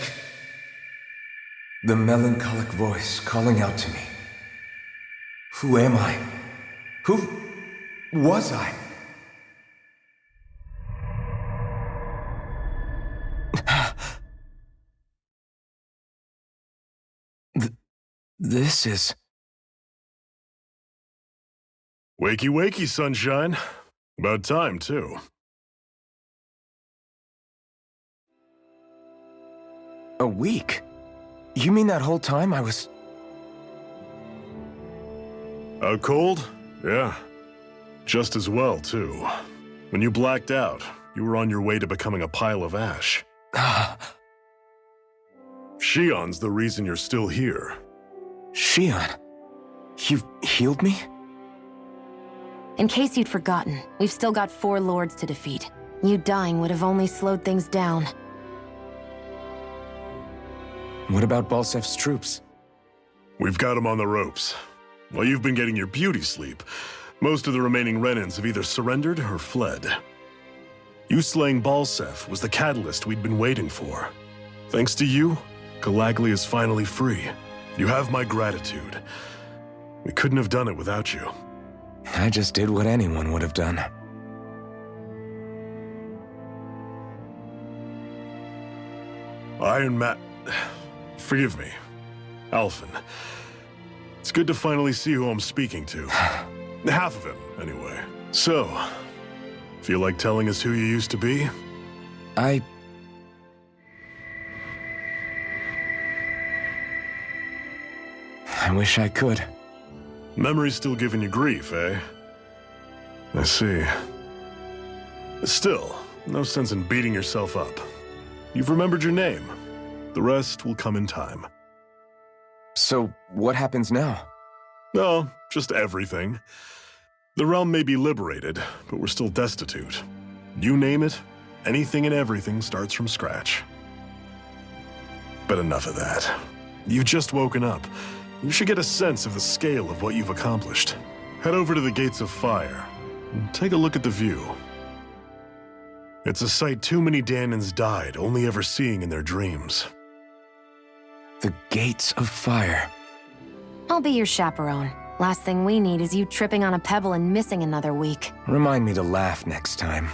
The melancholic voice calling out to me. Who am I? Who was I? This is...
Wakey, wakey, sunshine. About time, too.
A week? You mean that whole time I was...
Out cold? Yeah. Just as well, too. When you blacked out, you were on your way to becoming a pile of ash. Shion's the reason you're still here.
Shion? You've healed me?
In case you'd forgotten, we've still got 4 lords to defeat. You dying would have only slowed things down.
What about Balsef's troops?
We've got them on the ropes. While you've been getting your beauty sleep, most of the remaining Renans have either surrendered or fled. You slaying Balsef was the catalyst we'd been waiting for. Thanks to you, Calaglia is finally free. You have my gratitude. We couldn't have done it without you.
I just did what anyone would have done.
Iron Man... Forgive me. Alphen. It's good to finally see who I'm speaking to. Half of him, anyway. So, feel like telling us who you used to be?
I wish I could.
Memory's still giving you grief, eh? I see. Still, no sense in beating yourself up. You've remembered your name. The rest will come in time.
So, what happens now?
No, just everything. The realm may be liberated, but we're still destitute. You name it, anything and everything starts from scratch. But enough of that. You've just woken up. You should get a sense of the scale of what you've accomplished. Head over to the Gates of Fire and take a look at the view. It's a sight too many Danans died only ever seeing in their dreams.
The Gates of Fire.
I'll be your chaperone. Last thing we need is you tripping on a pebble and missing another week.
Remind me to laugh next time.